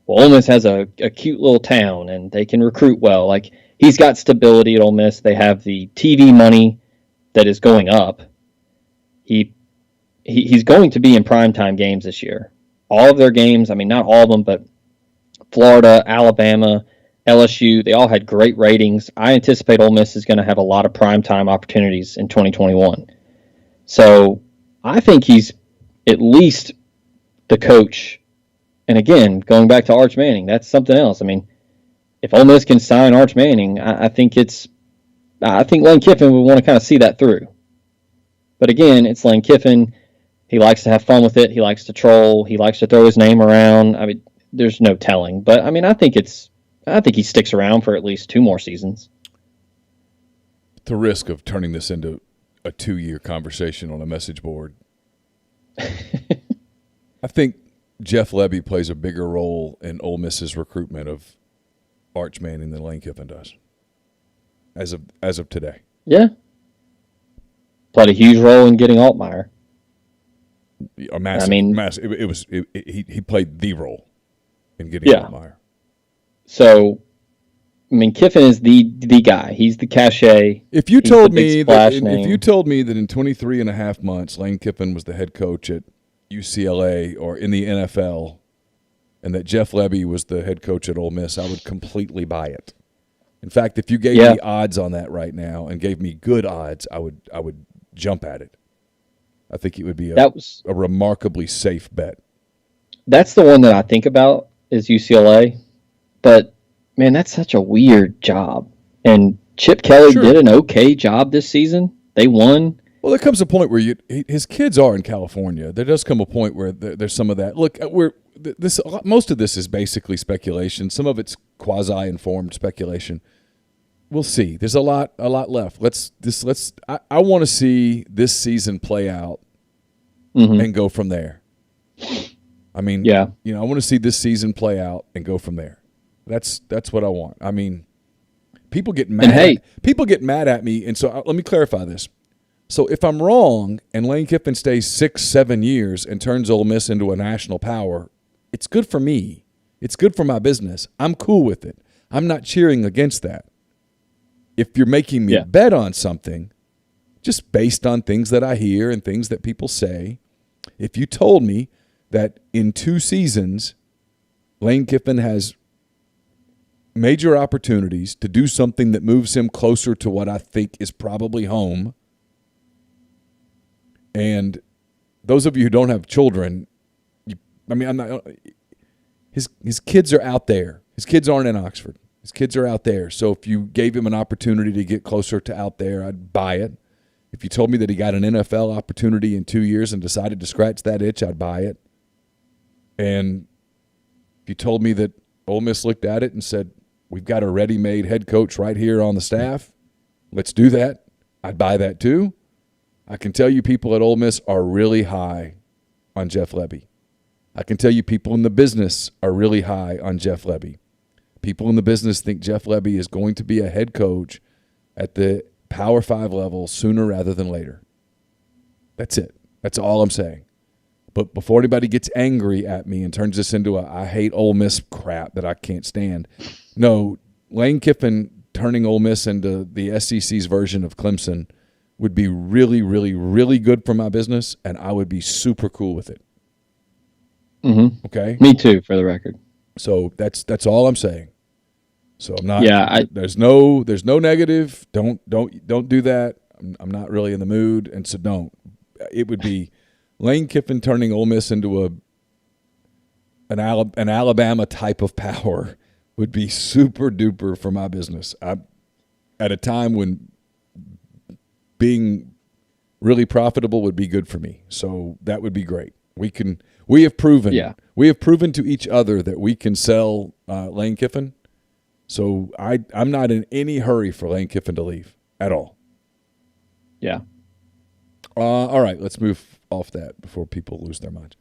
well, Ole Miss has a cute little town and they can recruit well. Like, he's got stability at Ole Miss. They have the TV money that is going up. He's going to be in primetime games this year. All of their games, I mean, not all of them, but Florida, Alabama, LSU, they all had great ratings. I anticipate Ole Miss is going to have a lot of primetime opportunities in 2021. So I think he's at least the coach. And again, going back to Arch Manning, that's something else. I mean, if Ole Miss can sign Arch Manning, I think Lane Kiffin would want to kind of see that through. But again, it's Lane Kiffin. He likes to have fun with it. He likes to troll. He likes to throw his name around. I mean, there's no telling. But I mean, I think he sticks around for at least 2 more seasons. The risk of turning this into a 2-year conversation on a message board. I think Jeff Lebby plays a bigger role in Ole Miss's recruitment of Arch Manning than Lane Kiffin does, as of today. Yeah, played a huge role in getting Altmaier. A massive. I mean, massive. He played the role in getting Altmaier. So, I mean, Kiffin is the guy. He's the cachet. If you told me that in 23 and a half months, Lane Kiffin was the head coach at UCLA or in the NFL, and that Jeff Lebby was the head coach at Ole Miss, I would completely buy it. In fact, if you gave me odds on that right now and gave me good odds, I would jump at it. I think it would be a remarkably safe bet. That's the one that I think about is UCLA. But, man, that's such a weird job. And Chip Kelly did an okay job this season. They won. Well, there comes a point where his kids are in California. There does come a point where there's some of that. Look, most of this is basically speculation. Some of it's quasi-informed speculation. We'll see. There's a lot left. I want to see this season play out and go from there. I mean, I want to see this season play out and go from there. That's what I want. I mean, people get mad. People get mad at me, and so let me clarify this. So if I'm wrong and Lane Kiffin stays 6-7 years and turns Ole Miss into a national power, it's good for me. It's good for my business. I'm cool with it. I'm not cheering against that. If you're making me bet on something, just based on things that I hear and things that people say, if you told me that in 2 seasons Lane Kiffin has major opportunities to do something that moves him closer to what I think is probably home, and those of you who don't have children, his kids are out there. His kids aren't in Oxford. His kids are out there. So if you gave him an opportunity to get closer to out there, I'd buy it. If you told me that he got an NFL opportunity in 2 years and decided to scratch that itch, I'd buy it. And if you told me that Ole Miss looked at it and said, we've got a ready-made head coach right here on the staff, let's do that, I'd buy that too. I can tell you people at Ole Miss are really high on Jeff Lebby. I can tell you people in the business are really high on Jeff Lebby. People in the business think Jeff Lebby is going to be a head coach at the Power 5 level sooner rather than later. That's it. That's all I'm saying. But before anybody gets angry at me and turns this into I hate Ole Miss crap that I can't stand, no, Lane Kiffin turning Ole Miss into the SEC's version of Clemson would be really, really, really good for my business, and I would be super cool with it. Mm-hmm. Okay? Me too, for the record. So that's all I'm saying. So I'm not. Yeah, there's no negative. Don't do that. I'm not really in the mood, and so don't. It would be Lane Kiffin turning Ole Miss into an Alabama type of power would be super duper for my business. At a time when being really profitable would be good for me. So that would be great. We have proven to each other that we can sell Lane Kiffin. So I'm not in any hurry for Lane Kiffin to leave at all. Yeah. All right, let's move off that before people lose their minds.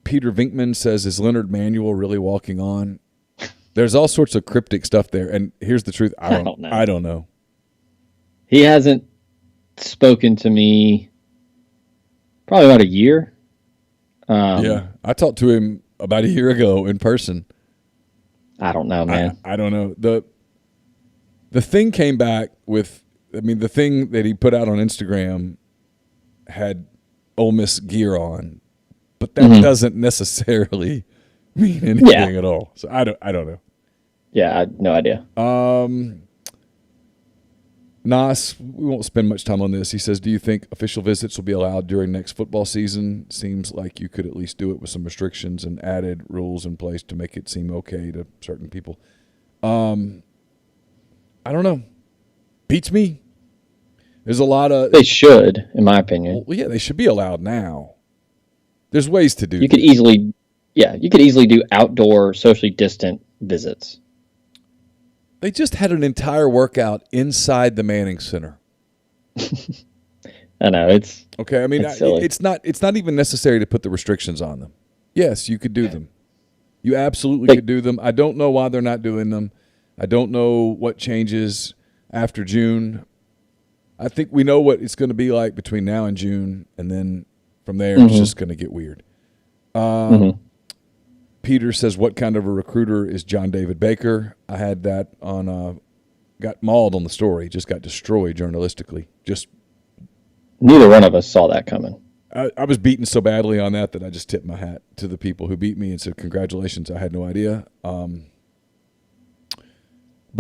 Peter Vinkman says, is Leonard Manuel really walking on? There's all sorts of cryptic stuff there, and here's the truth. I don't know. He hasn't spoken to me probably about a year. Yeah, I talked to him about a year ago in person. I don't know, man. I don't know. The thing came back with, I mean, the thing that he put out on Instagram had Ole Miss gear on, but that doesn't necessarily mean anything at all. So I don't know. Yeah, I had no idea. Nas, we won't spend much time on this. He says, do you think official visits will be allowed during next football season? Seems like you could at least do it with some restrictions and added rules in place to make it seem okay to certain people. I don't know. Beats me. There's a lot of... They should, in my opinion. Well, yeah, they should be allowed now. There's ways to do You could easily do outdoor, socially distant visits. They just had an entire workout inside the Manning Center. I know, it's okay. I mean, silly. it's not even necessary to put the restrictions on them. Yes, you could do them. You absolutely could do them. I don't know why they're not doing them. I don't know what changes after June. I think we know what it's going to be like between now and June, and then from there it's just going to get weird. Peter says, what kind of a recruiter is John David Baker? I had that on got mauled on the story, just got destroyed journalistically. Just neither one of us saw that coming. I was beaten so badly on that I just tipped my hat to the people who beat me and said, congratulations, I had no idea. But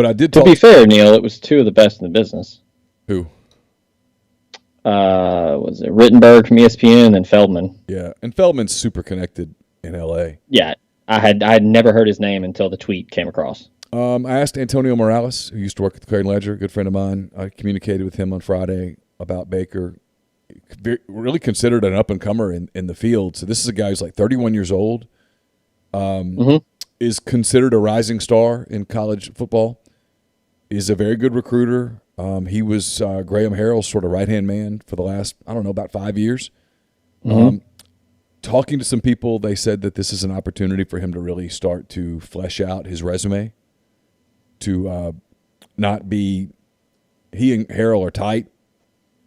I did talk... To be fair, Neil, it was two of the best in the business. Who? Was it Rittenberg from ESPN and Feldman? Yeah, and Feldman's super connected in L.A. Yeah, I had never heard his name until the tweet came across. I asked Antonio Morales, who used to work at the Clarion Ledger, a good friend of mine. I communicated with him on Friday about Baker. Really considered an up-and-comer in the field. So this is a guy who's like 31 years old, is considered a rising star in college football, is a very good recruiter. He was Graham Harrell's sort of right-hand man for the last, about 5 years. Talking to some people, they said that this is an opportunity for him to really start to flesh out his resume, to not be – he and Harrell are tight,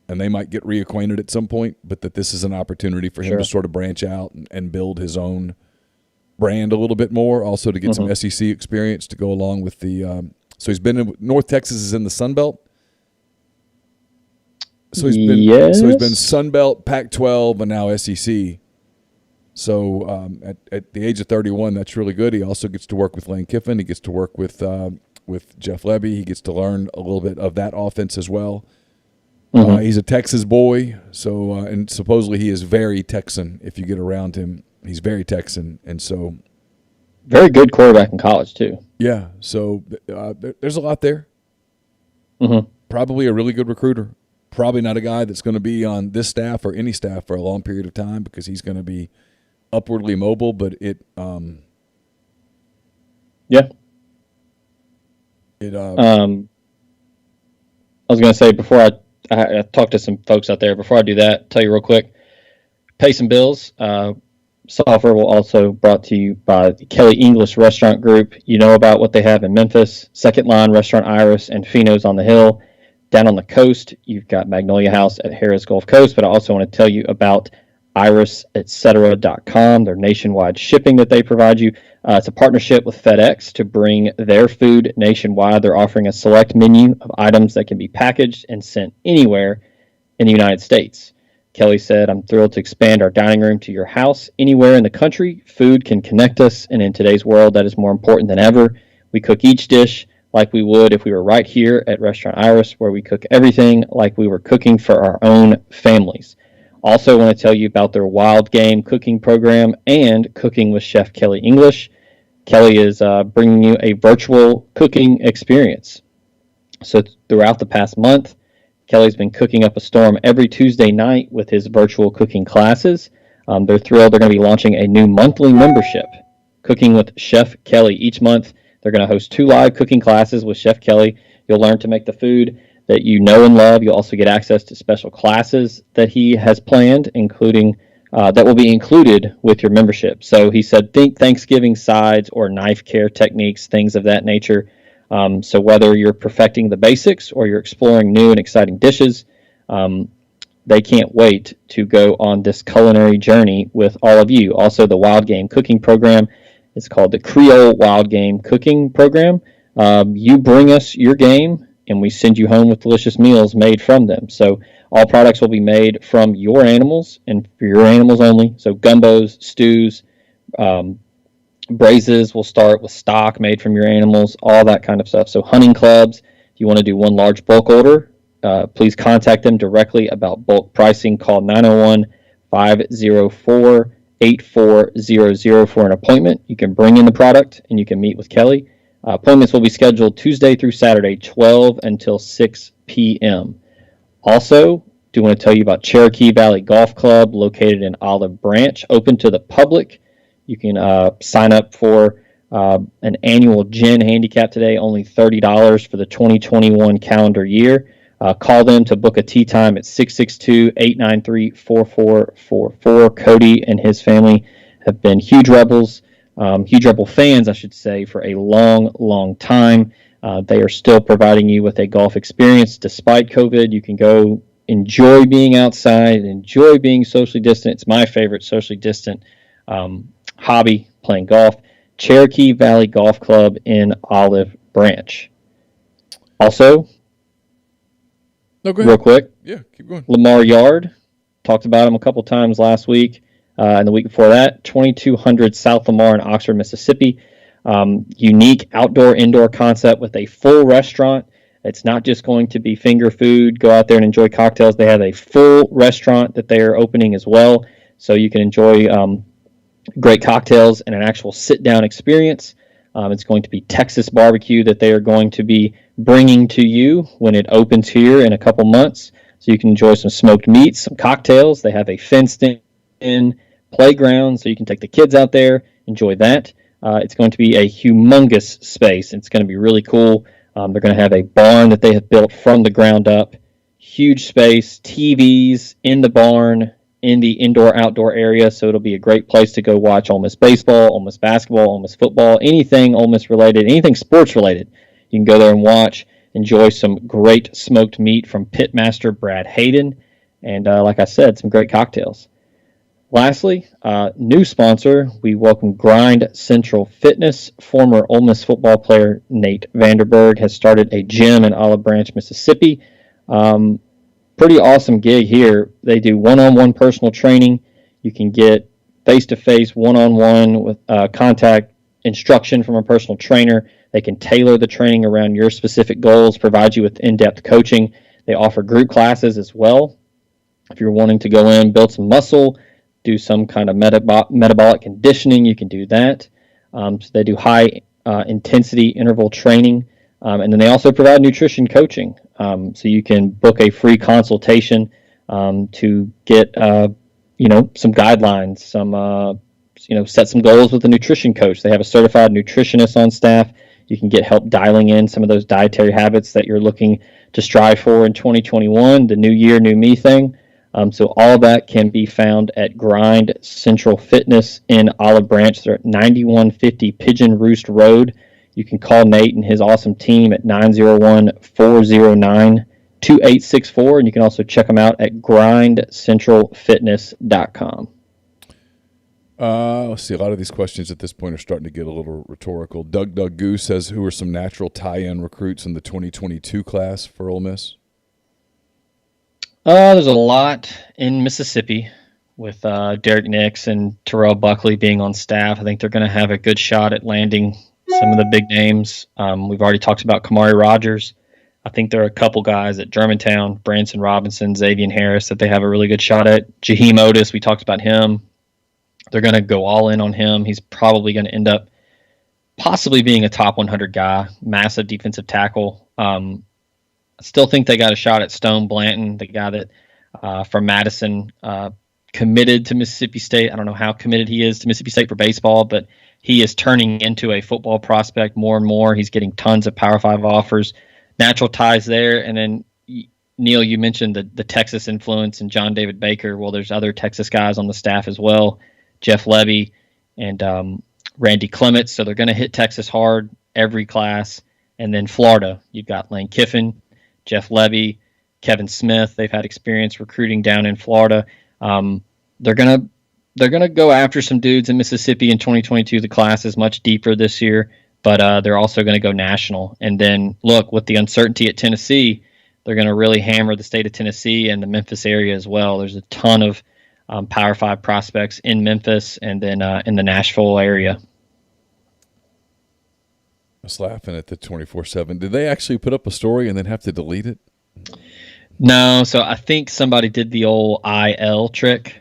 and they might get reacquainted at some point, but that this is an opportunity for him to sort of branch out and build his own brand a little bit more, also to get some SEC experience to go along with the so he's been in – North Texas is in the Sun Belt. So he's been Sun Belt, Pac-12, and now SEC. So at the age of 31, that's really good. He also gets to work with Lane Kiffin. He gets to work with Jeff Lebby. He gets to learn a little bit of that offense as well. He's a Texas boy, so and supposedly he is very Texan. If you get around him, he's very Texan, and so very good quarterback in college too. Yeah, so there's a lot there. Probably a really good recruiter. Probably not a guy that's going to be on this staff or any staff for a long period of time because he's going to be upwardly mobile, but I was going to say before I talked to some folks out there, before I do that, tell you real quick, pay some bills. Software will also brought to you by the Kelly English Restaurant Group. You know about what they have in Memphis, Second Line, Restaurant Iris, and Fino's on the Hill. Down on the coast, you've got Magnolia House at Harris Gulf Coast, but I also want to tell you about irisetcetera.com, their nationwide shipping that they provide you. It's a partnership with FedEx to bring their food nationwide. They're offering a select menu of items that can be packaged and sent anywhere in the United States. Kelly said, I'm thrilled to expand our dining room to your house anywhere in the country. Food can connect us, and in today's world, that is more important than ever. We cook each dish like we would if we were right here at Restaurant Iris, where we cook everything like we were cooking for our own families. Also want to tell you about their Wild Game cooking program and Cooking with Chef Kelly English. Kelly is bringing you a virtual cooking experience. So throughout the past month, Kelly's been cooking up a storm every Tuesday night with his virtual cooking classes. They're thrilled. They're going to be launching a new monthly membership, Cooking with Chef Kelly. Each month, they're going to host 2 live cooking classes with Chef Kelly. You'll learn to make the food that you know and love. You'll also get access to special classes that he has planned, including that will be included with your membership. So he said, think Thanksgiving sides or knife care techniques, things of that nature. So whether you're perfecting the basics or you're exploring new and exciting dishes, they can't wait to go on this culinary journey with all of you. Also, the Wild Game Cooking Program is called the Creole Wild Game Cooking Program. You bring us your game, and we send you home with delicious meals made from them. So all products will be made from your animals and for your animals only. So gumbos, stews, braises will start with stock made from your animals, all that kind of stuff. So hunting clubs, if you want to do one large bulk order, please contact them directly about bulk pricing. Call 901-504-8400 for an appointment. You can bring in the product and you can meet with Kelly. Appointments will be scheduled Tuesday through Saturday, 12 until 6 p.m. Also, do want to tell you about Cherokee Valley Golf Club located in Olive Branch, open to the public. You can sign up for an annual gin handicap today, only $30 for the 2021 calendar year. Call them to book a tee time at 662-893-4444. Cody and his family have been huge Rebel fans, I should say, for a long, long time. They are still providing you with a golf experience despite COVID. You can go enjoy being outside, enjoy being socially distant. It's my favorite socially distant hobby, playing golf. Cherokee Valley Golf Club in Olive Branch. Also, real quick, keep going. Lamar Yard, talked about him a couple times last week and the week before that. 2200 South Lamar in Oxford, Mississippi. Unique outdoor-indoor concept with a full restaurant. It's not just going to be finger food, go out there and enjoy cocktails. They have a full restaurant that they are opening as well, so you can enjoy great cocktails and an actual sit-down experience. It's going to be Texas barbecue that they are going to be bringing to you when it opens here in a couple months. So you can enjoy some smoked meats, some cocktails. They have a fenced-in playground, so you can take the kids out there, enjoy that. It's going to be a humongous space. It's going to be really cool. They're going to have a barn that they have built from the ground up. Huge space, TVs in the barn, in the indoor-outdoor area, so it'll be a great place to go watch Ole Miss baseball, Ole Miss basketball, Ole Miss football, anything Ole Miss related, anything sports related. You can go there and watch, enjoy some great smoked meat from Pitmaster Brad Hayden, and like I said, some great cocktails. Lastly, new sponsor, we welcome Grind Central Fitness. Former Ole Miss football player Nate Vanderberg has started a gym in Olive Branch, Mississippi. Pretty awesome gig here. They do one-on-one personal training. You can get face-to-face, one-on-one with contact instruction from a personal trainer. They can tailor the training around your specific goals, provide you with in-depth coaching. They offer group classes as well. If you're wanting to go in, build some muscle, do some kind of metabolic conditioning, you can do that. So they do high-intensity interval training. And then they also provide nutrition coaching. So you can book a free consultation to get, some guidelines, set some goals with a nutrition coach. They have a certified nutritionist on staff. You can get help dialing in some of those dietary habits that you're looking to strive for in 2021, the new year, new me thing. So all that can be found at Grind Central Fitness in Olive Branch. They're at 9150 Pigeon Roost Road. You can call Nate and his awesome team at 901-409-2864, and you can also check them out at grindcentralfitness.com. Let's see. A lot of these questions at this point are starting to get a little rhetorical. Doug Goose says, who are some natural tie-in recruits in the 2022 class for Ole Miss? There's a lot in Mississippi with Derek Nix and Terrell Buckley being on staff. I think they're going to have a good shot at landing some of the big names. We've already talked about Kamari Rogers. I think there are a couple guys at Germantown, Branson Robinson, Xavier Harris, that they have a really good shot at. Jaheim Otis, we talked about him. They're going to go all in on him. He's probably going to end up possibly being a top 100 guy, massive defensive tackle. I still think they got a shot at Stone Blanton, the guy that from Madison committed to Mississippi State. I don't know how committed he is to Mississippi State for baseball, but he is turning into a football prospect more and more. He's getting tons of Power 5 offers, natural ties there. And then, Neil, you mentioned the Texas influence and John David Baker. Well, there's other Texas guys on the staff as well, Jeff Levy and Randy Clements. So they're going to hit Texas hard every class. And then Florida, you've got Lane Kiffin, Jeff Levy, Kevin Smith. They've had experience recruiting down in Florida. They're gonna go after some dudes in Mississippi in 2022. The class is much deeper this year, but they're also going to go national. And then look, with the uncertainty at Tennessee, they're going to really hammer the state of Tennessee and the Memphis area as well. There's a ton of Power 5 prospects in Memphis and then in the Nashville area. I was laughing at the 24/7. Did they actually put up a story and then have to delete it? No, so I think somebody did the old IL trick,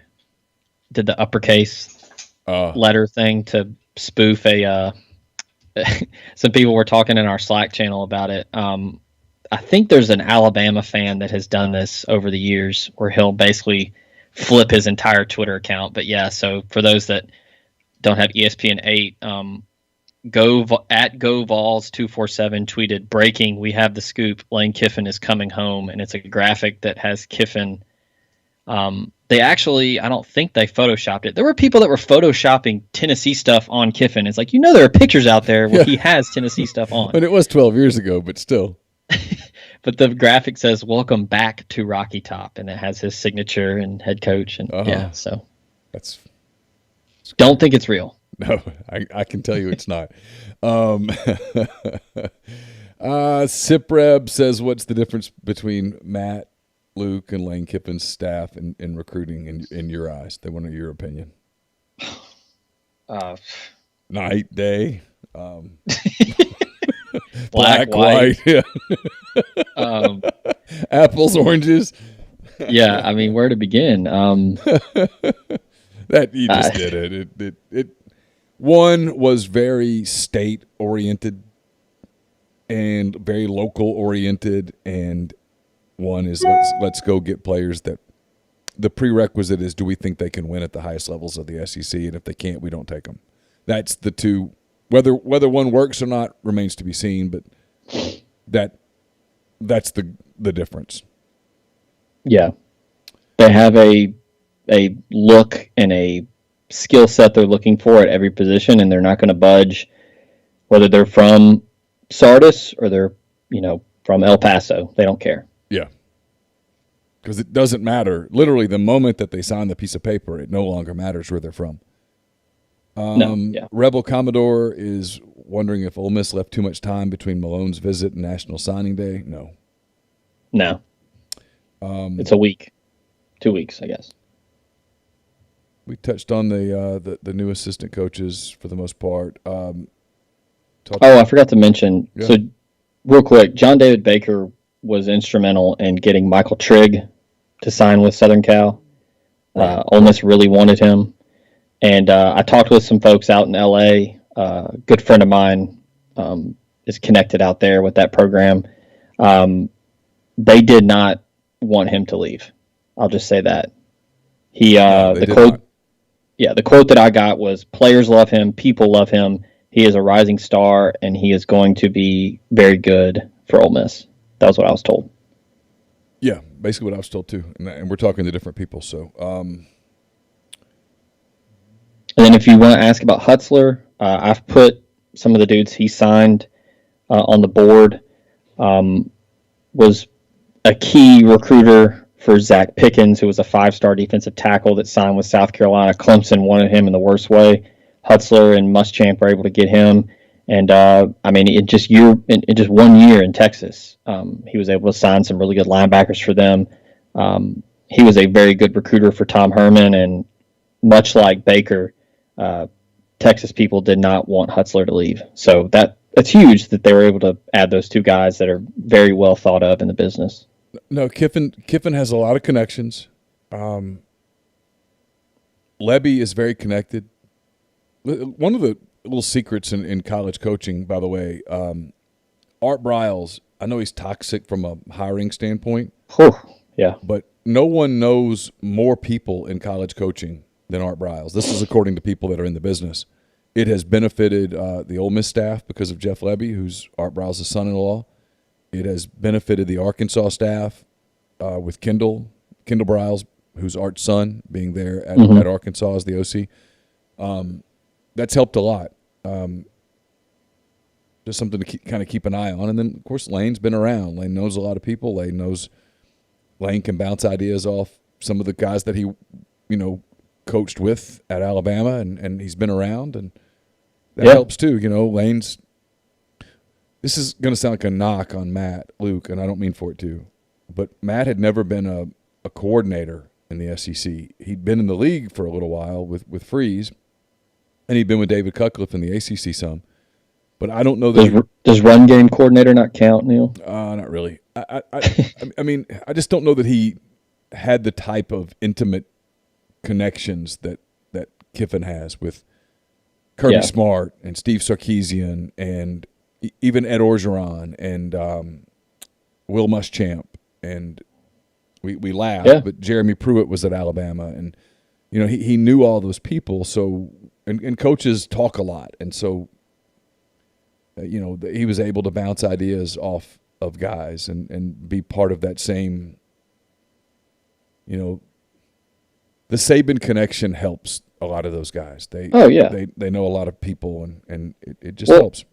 did the uppercase letter thing to spoof a. Some people were talking in our Slack channel about it. I think there's an Alabama fan that has done this over the years, where he'll basically flip his entire Twitter account. But yeah, so for those that don't have ESPN 8, GoVols247 tweeted, "Breaking, we have the scoop. Lane Kiffin is coming home," and it's a graphic that has Kiffin. They actually, I don't think they photoshopped it. There were people that were photoshopping Tennessee stuff on Kiffin. It's like, there are pictures out there where he has Tennessee stuff on. But it was 12 years ago, but still. But the graphic says, "Welcome back to Rocky Top," and it has his signature and head coach. And so that's don't think it's real. No, I can tell you it's not. Sipreb says, what's the difference between Matt, Luke, and Lane Kiffin's staff in recruiting in your eyes? They want your opinion. Night, day, black, white. Yeah. Apples, oranges. Yeah, I mean, where to begin? That you just did it. It one was very state oriented and very local oriented, and one is let's go get players that the prerequisite is, do we think they can win at the highest levels of the SEC, and if they can't, we don't take them. That's the two. Whether one works or not remains to be seen, but that's the difference. Yeah, they have a look and a skill set they're looking for at every position, and they're not going to budge whether they're from Sardis or they're from El Paso. They don't care. Yeah, because it doesn't matter. Literally, the moment that they sign the piece of paper, it no longer matters where they're from. Rebel Commodore is wondering if Ole Miss left too much time between Malone's visit and National Signing Day. No. It's a week, 2 weeks, I guess. We touched on the new assistant coaches for the most part. I forgot to mention. Yeah. So, real quick, John David Baker was instrumental in getting Michael Trigg to sign with Southern Cal. Ole Miss really wanted him. And I talked with some folks out in L.A. A good friend of mine is connected out there with that program. They did not want him to leave. I'll just say that. The quote that I got was, "Players love him, people love him. He is a rising star, and he is going to be very good for Ole Miss." That was what I was told. Yeah, basically what I was told too. And we're talking to different people, so. And then if you want to ask about Hutzler, I've put some of the dudes he signed on the board. Was a key recruiter for Zach Pickens, who was a 5-star defensive tackle that signed with South Carolina. Clemson wanted him in the worst way. Hutzler and Muschamp were able to get him. And, in just 1 year in Texas, he was able to sign some really good linebackers for them. He was a very good recruiter for Tom Herman, and much like Baker, Texas people did not want Hutzler to leave. So it's huge that they were able to add those two guys that are very well thought of in the business. No, Kiffin has a lot of connections. Lebby is very connected. One of the little secrets in college coaching, by the way, Art Briles, I know he's toxic from a hiring standpoint. Yeah. But no one knows more people in college coaching than Art Briles. This is according to people that are in the business. It has benefited the Ole Miss staff because of Jeff Lebby, who's Art Briles' son-in-law. It has benefited the Arkansas staff with Kendall Briles, who's Art's son, being there at Arkansas as the OC. That's helped a lot. just something to kind of keep an eye on. And then, of course, Lane's been around. Lane knows a lot of people. Lane can bounce ideas off some of the guys that he, coached with at Alabama, and he's been around, and that helps too. Lane's – this is going to sound like a knock on Matt Luke, and I don't mean for it to, but Matt had never been a coordinator in the SEC. He'd been in the league for a little while with Freeze, and he'd been with David Cutcliffe in the ACC some. But I don't know that does run game coordinator not count, Neil? Not really. I mean, I just don't know that he had the type of intimate connections that Kiffin has with Kirby Smart and Steve Sarkisian and even Ed Orgeron and Will Muschamp, and we laughed, but Jeremy Pruitt was at Alabama, and he knew all those people. So and coaches talk a lot, and so. He was able to bounce ideas off of guys and be part of that same, the Saban connection helps a lot of those guys. They know a lot of people, and it just helps.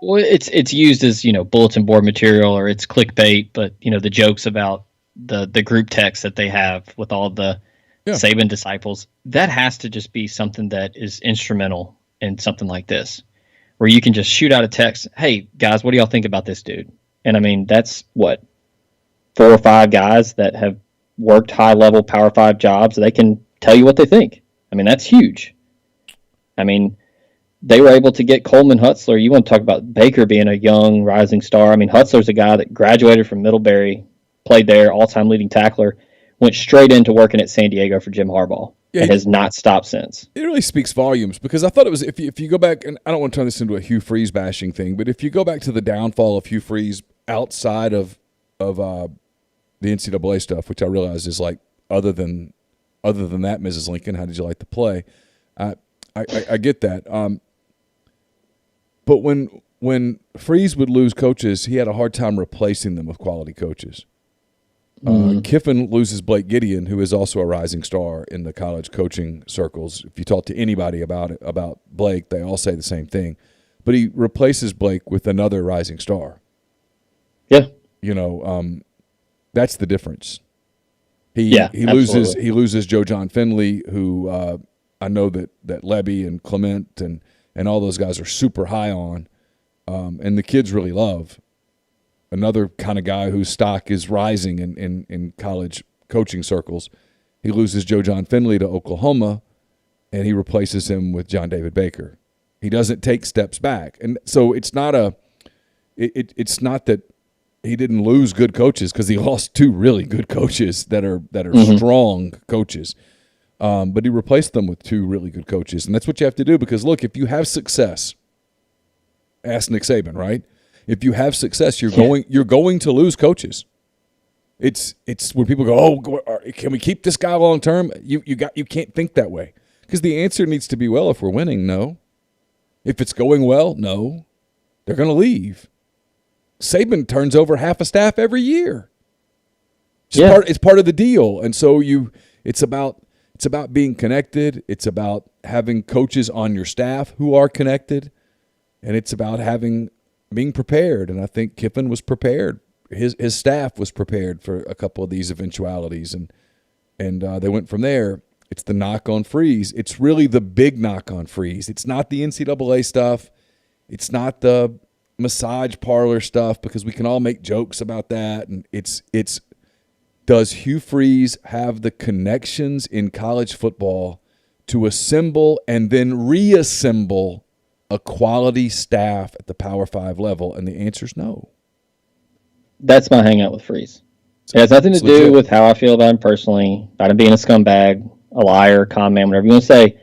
Well, it's used as, bulletin board material, or it's clickbait, but, the jokes about the group text that they have with all the Saban disciples, that has to just be something that is instrumental in something like this, where you can just shoot out a text, hey, guys, what do y'all think about this dude? And, I mean, that's, 4 or 5 guys that have worked high-level Power 5 jobs. They can tell you what they think. I mean, that's huge. I mean, they were able to get Coleman Hutzler. You want to talk about Baker being a young, rising star. I mean, Hutzler's a guy that graduated from Middlebury, played there, all-time leading tackler, went straight into working at San Diego for Jim Harbaugh. It has not stopped since. It really speaks volumes, because I thought it was, if you go back, and I don't want to turn this into a Hugh Freeze bashing thing, but if you go back to the downfall of Hugh Freeze outside of the NCAA stuff, which I realize is like, other than that, Mrs. Lincoln, how did you like the play? I get that. But when Freeze would lose coaches, he had a hard time replacing them with quality coaches. Kiffin loses Blake Gideon, who is also a rising star in the college coaching circles. If you talk to anybody about Blake, they all say the same thing. But he replaces Blake with another rising star. Yeah. That's the difference. He loses Joe John Finley, who I know that Lebby and Clement and all those guys are super high on, and the kids really love. Another kind of guy whose stock is rising in college coaching circles. He loses Joe John Finley to Oklahoma, and he replaces him with John David Baker. He doesn't take steps back. And so it's not it's not that he didn't lose good coaches, because he lost 2 really good coaches that are strong coaches. But he replaced them with 2 really good coaches. And that's what you have to do, because, look, if you have success, ask Nick Saban, right? If you have success, you're going to lose coaches. It's when people go, oh, can we keep this guy long term? You can't think that way, because the answer needs to be, well, if we're winning, no. If it's going well, no. They're going to leave. Saban turns over half a staff every year. It's part of the deal, and so it's about being connected. It's about having coaches on your staff who are connected, and it's about being prepared. And I think Kiffin was prepared. His staff was prepared for a couple of these eventualities, and they went from there. It's the knock on Freeze. It's really the big knock on Freeze. It's not the NCAA stuff. It's not the massage parlor stuff, because we can all make jokes about that. And it's does Hugh Freeze have the connections in college football to assemble and then reassemble a quality staff at the Power 5 level? And the answer is no. That's my hangout with Freeze. It has nothing to do with how I feel about him personally, about him being a scumbag, a liar, con man, whatever you want to say.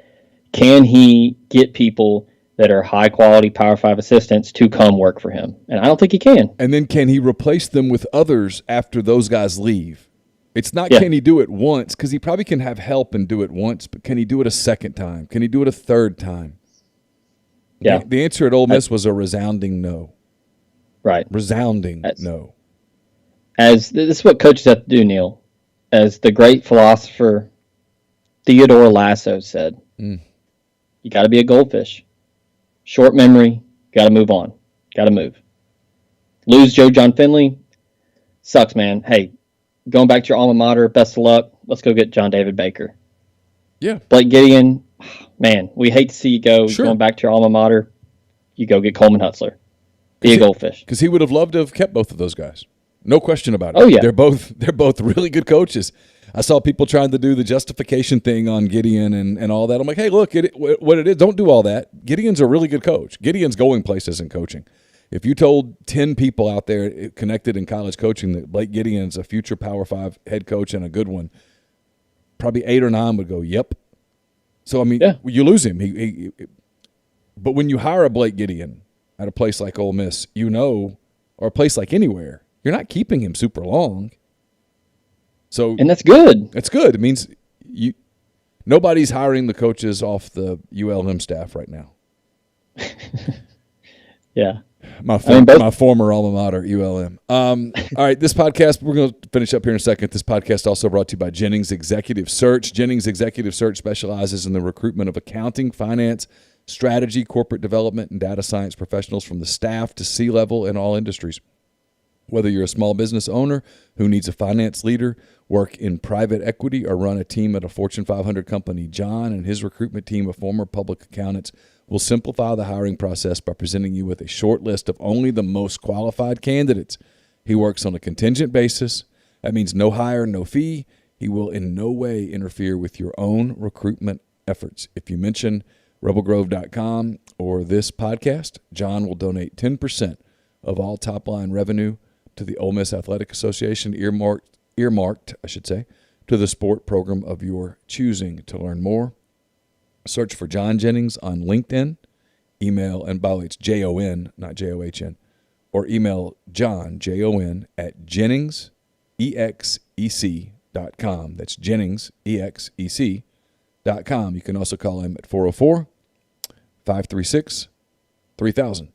Can he get people that are high-quality Power 5 assistants to come work for him? And I don't think he can. And then can he replace them with others after those guys leave? It's not can he do it once, because he probably can have help and do it once, but can he do it a second time? Can he do it a third time? Yeah. The answer at Ole Miss was a resounding no. Right. Resounding no. This is what coaches have to do, Neil. As the great philosopher Theodore Lasso said, you got to be a goldfish. Short memory, got to move on. Got to move. Lose Joe John Finley. Sucks, man. Hey, going back to your alma mater, best of luck. Let's go get John David Baker. Yeah. Blake Gideon, man, we hate to see you go. Sure. Going back to your alma mater, you go get Coleman Hutzler. Be a goldfish. Because he would have loved to have kept both of those guys. No question about it. Oh, yeah. They're both really good coaches. I saw people trying to do the justification thing on Gideon and all that. I'm like, hey, look, what it is, don't do all that. Gideon's a really good coach. Gideon's going places in coaching. If you told 10 people out there connected in college coaching that Blake Gideon's a future Power 5 head coach and a good one, probably 8 or 9 would go, yep. So, I mean, you lose him. But when you hire a Blake Gideon at a place like Ole Miss, or a place like anywhere, you're not keeping him super long. So, and that's good. That's good. It means nobody's hiring the coaches off the ULM staff right now. Yeah. My former alma mater, ULM. All right, this podcast, we're going to finish up here in a second. This podcast also brought to you by Jennings Executive Search. Jennings Executive Search specializes in the recruitment of accounting, finance, strategy, corporate development, and data science professionals from the staff to C-level in all industries. Whether you're a small business owner who needs a finance leader, work in private equity, or run a team at a Fortune 500 company, John and his recruitment team of former public accountants will simplify the hiring process by presenting you with a short list of only the most qualified candidates. He works on a contingent basis. That means no hire, no fee. He will in no way interfere with your own recruitment efforts. If you mention rebelgrove.com or this podcast, John will donate 10% of all top-line revenue to the Ole Miss Athletic Association, earmarked, to the sport program of your choosing. To learn more, search for John Jennings on LinkedIn, email, and by the way, it's Jon, not John, or email John, Jon, at JenningsEXEC.com. That's JenningsEXEC.com. You can also call him at 404-536-3000.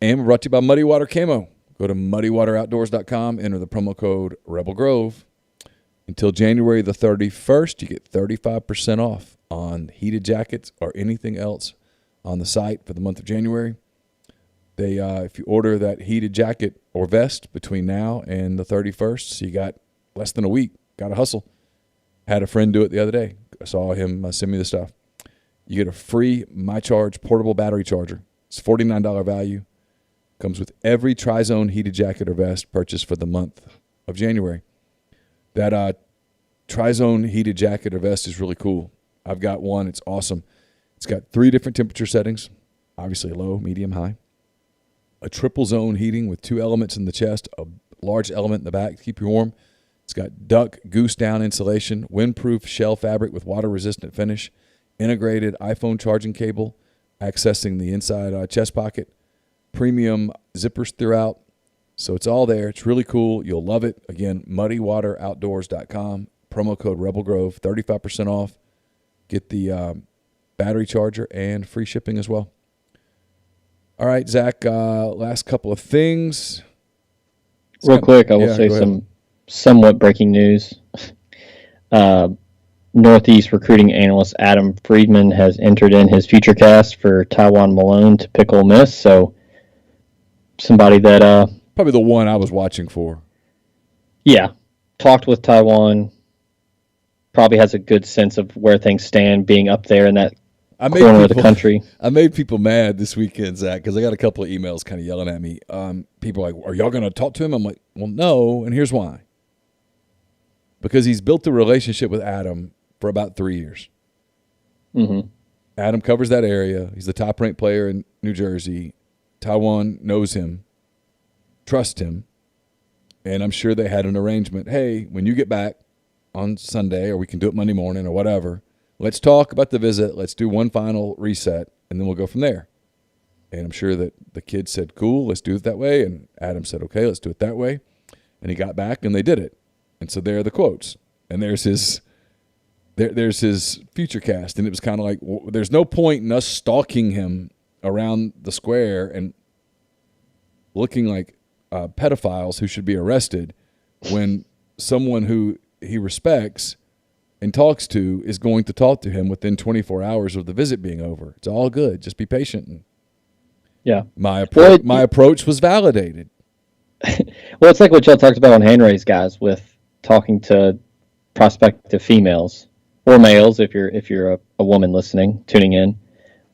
And we're brought to you by Muddy Water Camo. Go to muddywateroutdoors.com, enter the promo code Rebel Grove. Until January the 31st, you get 35% off on heated jackets or anything else on the site for the month of January. They, if you order that heated jacket or vest between now and the 31st, so you got less than a week, got to hustle. Had a friend do it the other day. I saw him send me the stuff. You get a free MyCharge portable battery charger. It's $49 value. Comes with every Tri-Zone heated jacket or vest purchased for the month of January. That Tri-Zone heated jacket or vest is really cool. I've got one. It's awesome. It's got 3 different temperature settings, obviously low, medium, high. A triple zone heating with 2 elements in the chest, a large element in the back to keep you warm. It's got duck goose down insulation, windproof shell fabric with water-resistant finish, integrated iPhone charging cable, accessing the inside chest pocket, premium zippers throughout. So it's all there. It's really cool. You'll love it. Again, muddywateroutdoors.com. Promo code Rebel Grove, 35% off. Get the battery charger and free shipping as well. All right, Zach, last couple of things. Real quick, I will say some somewhat breaking news. Northeast recruiting analyst Adam Friedman has entered in his Futurecast for Tywone Malone to pick Ole Miss. So somebody that probably the one I was watching for. Yeah, talked with Tywone. Probably has a good sense of where things stand, being up there in that corner of the country. I made people mad this weekend, Zach, because I got a couple of emails kind of yelling at me. People are like, are y'all going to talk to him? I'm like, well, no, and here's why. Because he's built a relationship with Adam for about 3 years. Mm-hmm. Adam covers that area. He's the top-ranked player in New Jersey. Tywone knows him, trusts him, and I'm sure they had an arrangement. Hey, when you get back on Sunday, or we can do it Monday morning or whatever, let's talk about the visit. Let's do one final reset, and then we'll go from there. And I'm sure that the kid said, cool, let's do it that way. And Adam said, okay, let's do it that way. And he got back, and they did it. And so there are the quotes. And there's his Futurecast. And it was kind of like, well, there's no point in us stalking him around the square and looking like pedophiles who should be arrested when someone who he respects and talks to is going to talk to him within 24 hours of the visit being over. It's all good. Just be patient. And Yeah. My approach was validated. Well, it's like what y'all talked about on hand raised guys with talking to prospective females or males if you're a woman listening, tuning in.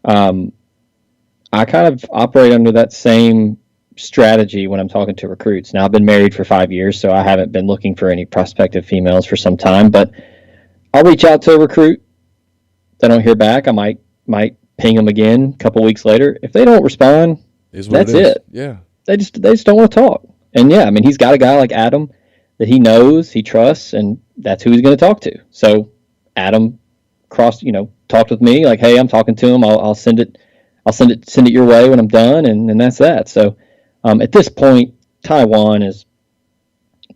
I kind of operate under that same strategy when I'm talking to recruits. Now, I've been married for 5 years, so I haven't been looking for any prospective females for some time, but I'll reach out to a recruit. If I don't hear back, I might ping them again a couple weeks later. If they don't respond, that's it. Yeah. They just don't want to talk. And yeah, I mean, he's got a guy like Adam that he knows, he trusts, and that's who he's going to talk to. So Adam talked with me like, hey, I'm talking to him. I'll send it your way when I'm done, and that's that. So at this point, Taiwan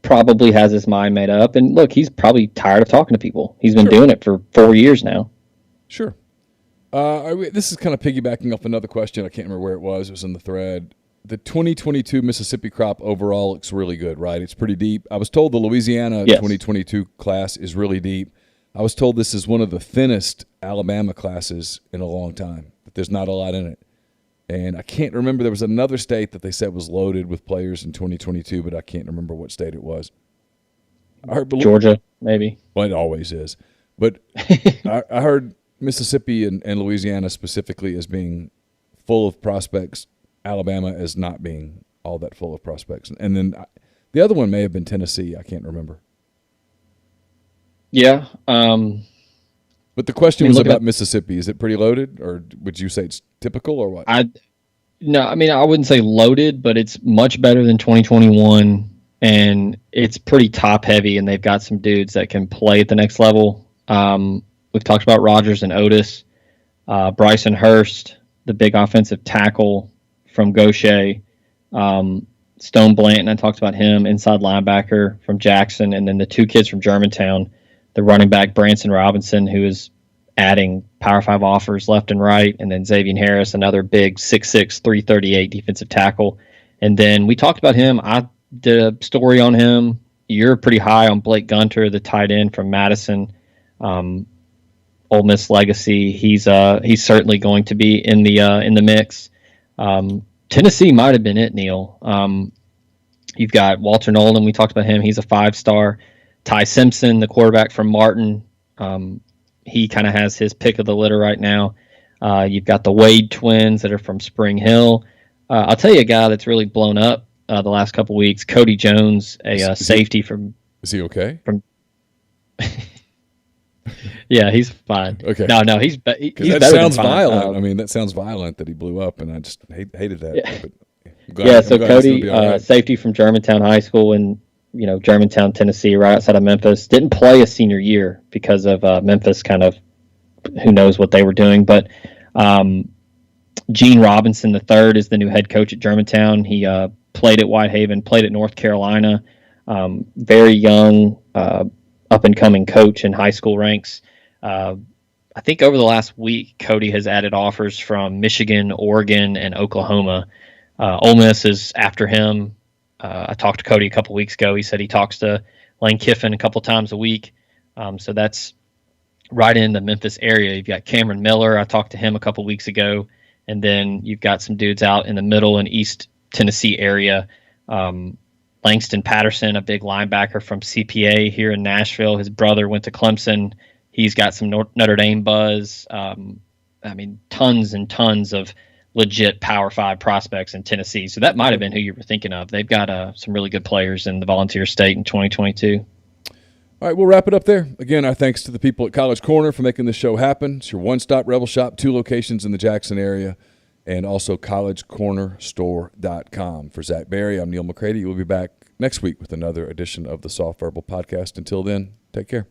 probably has his mind made up. And look, he's probably tired of talking to people. He's been doing it for 4 years now. Sure. This is kind of piggybacking off another question. I can't remember where it was. It was in the thread. The 2022 Mississippi crop overall looks really good, right? It's pretty deep. I was told the Louisiana 2022 class is really deep. I was told this is one of the thinnest Alabama classes in a long time, that there's not a lot in it. And I can't remember. There was another state that they said was loaded with players in 2022, but I can't remember what state it was. I heard Georgia, maybe. Well, it always is. But I heard Mississippi and Louisiana specifically as being full of prospects, Alabama as not being all that full of prospects. And then the other one may have been Tennessee. I can't remember. Yeah. But the question was about Mississippi. Is it pretty loaded, or would you say it's typical, or what? No, I mean, I wouldn't say loaded, but it's much better than 2021, and it's pretty top-heavy, and they've got some dudes that can play at the next level. We've talked about Rogers and Otis. Bryson Hurst, the big offensive tackle from Gaucher. Stone Blanton, I talked about him, inside linebacker from Jackson, and then the two kids from Germantown, the running back Branson Robinson, who is adding Power 5 offers left and right, and then Xavier Harris, another big 6'6", 338 defensive tackle. And then we talked about him. I did a story on him. You're pretty high on Blake Gunter, the tight end from Madison, Ole Miss legacy. He's certainly going to be in the mix. Tennessee might have been it, Neil. You've got Walter Nolan. We talked about him. He's a 5-star. Ty Simpson, the quarterback from Martin, he kind of has his pick of the litter right now. You've got the Wade twins that are from Spring Hill. I'll tell you a guy that's really blown up the last couple weeks, Cody Jones, safety from. Is he okay? Yeah, he's fine. Okay. No, he's that sounds violent. I mean, that sounds violent that he blew up, and I just hated that. Yeah. So Cody, right. Safety from Germantown High School in Germantown, Tennessee, right outside of Memphis, didn't play a senior year because of Memphis. Kind of, who knows what they were doing, but Gene Robinson III is the new head coach at Germantown. He played at Whitehaven, played at North Carolina. Very young, up-and-coming coach in high school ranks. I think over the last week, Cody has added offers from Michigan, Oregon, and Oklahoma. Ole Miss is after him. I talked to Cody a couple weeks ago. He said he talks to Lane Kiffin a couple times a week. So that's right in the Memphis area. You've got Cameron Miller. I talked to him a couple weeks ago. And then you've got some dudes out in the middle and East Tennessee area. Langston Patterson, a big linebacker from CPA here in Nashville. His brother went to Clemson. He's got some Notre Dame buzz. Tons and tons of legit Power 5 prospects in Tennessee. So that might have been who you were thinking of. They've got some really good players in the Volunteer State in 2022. All right, we'll wrap it up there. Again, our thanks to the people at College Corner for making this show happen. It's your one-stop Rebel Shop, 2 locations in the Jackson area, and also collegecornerstore.com. For Zach Berry, I'm Neil McCready. We'll be back next week with another edition of the Soft Verbal Podcast. Until then, take care.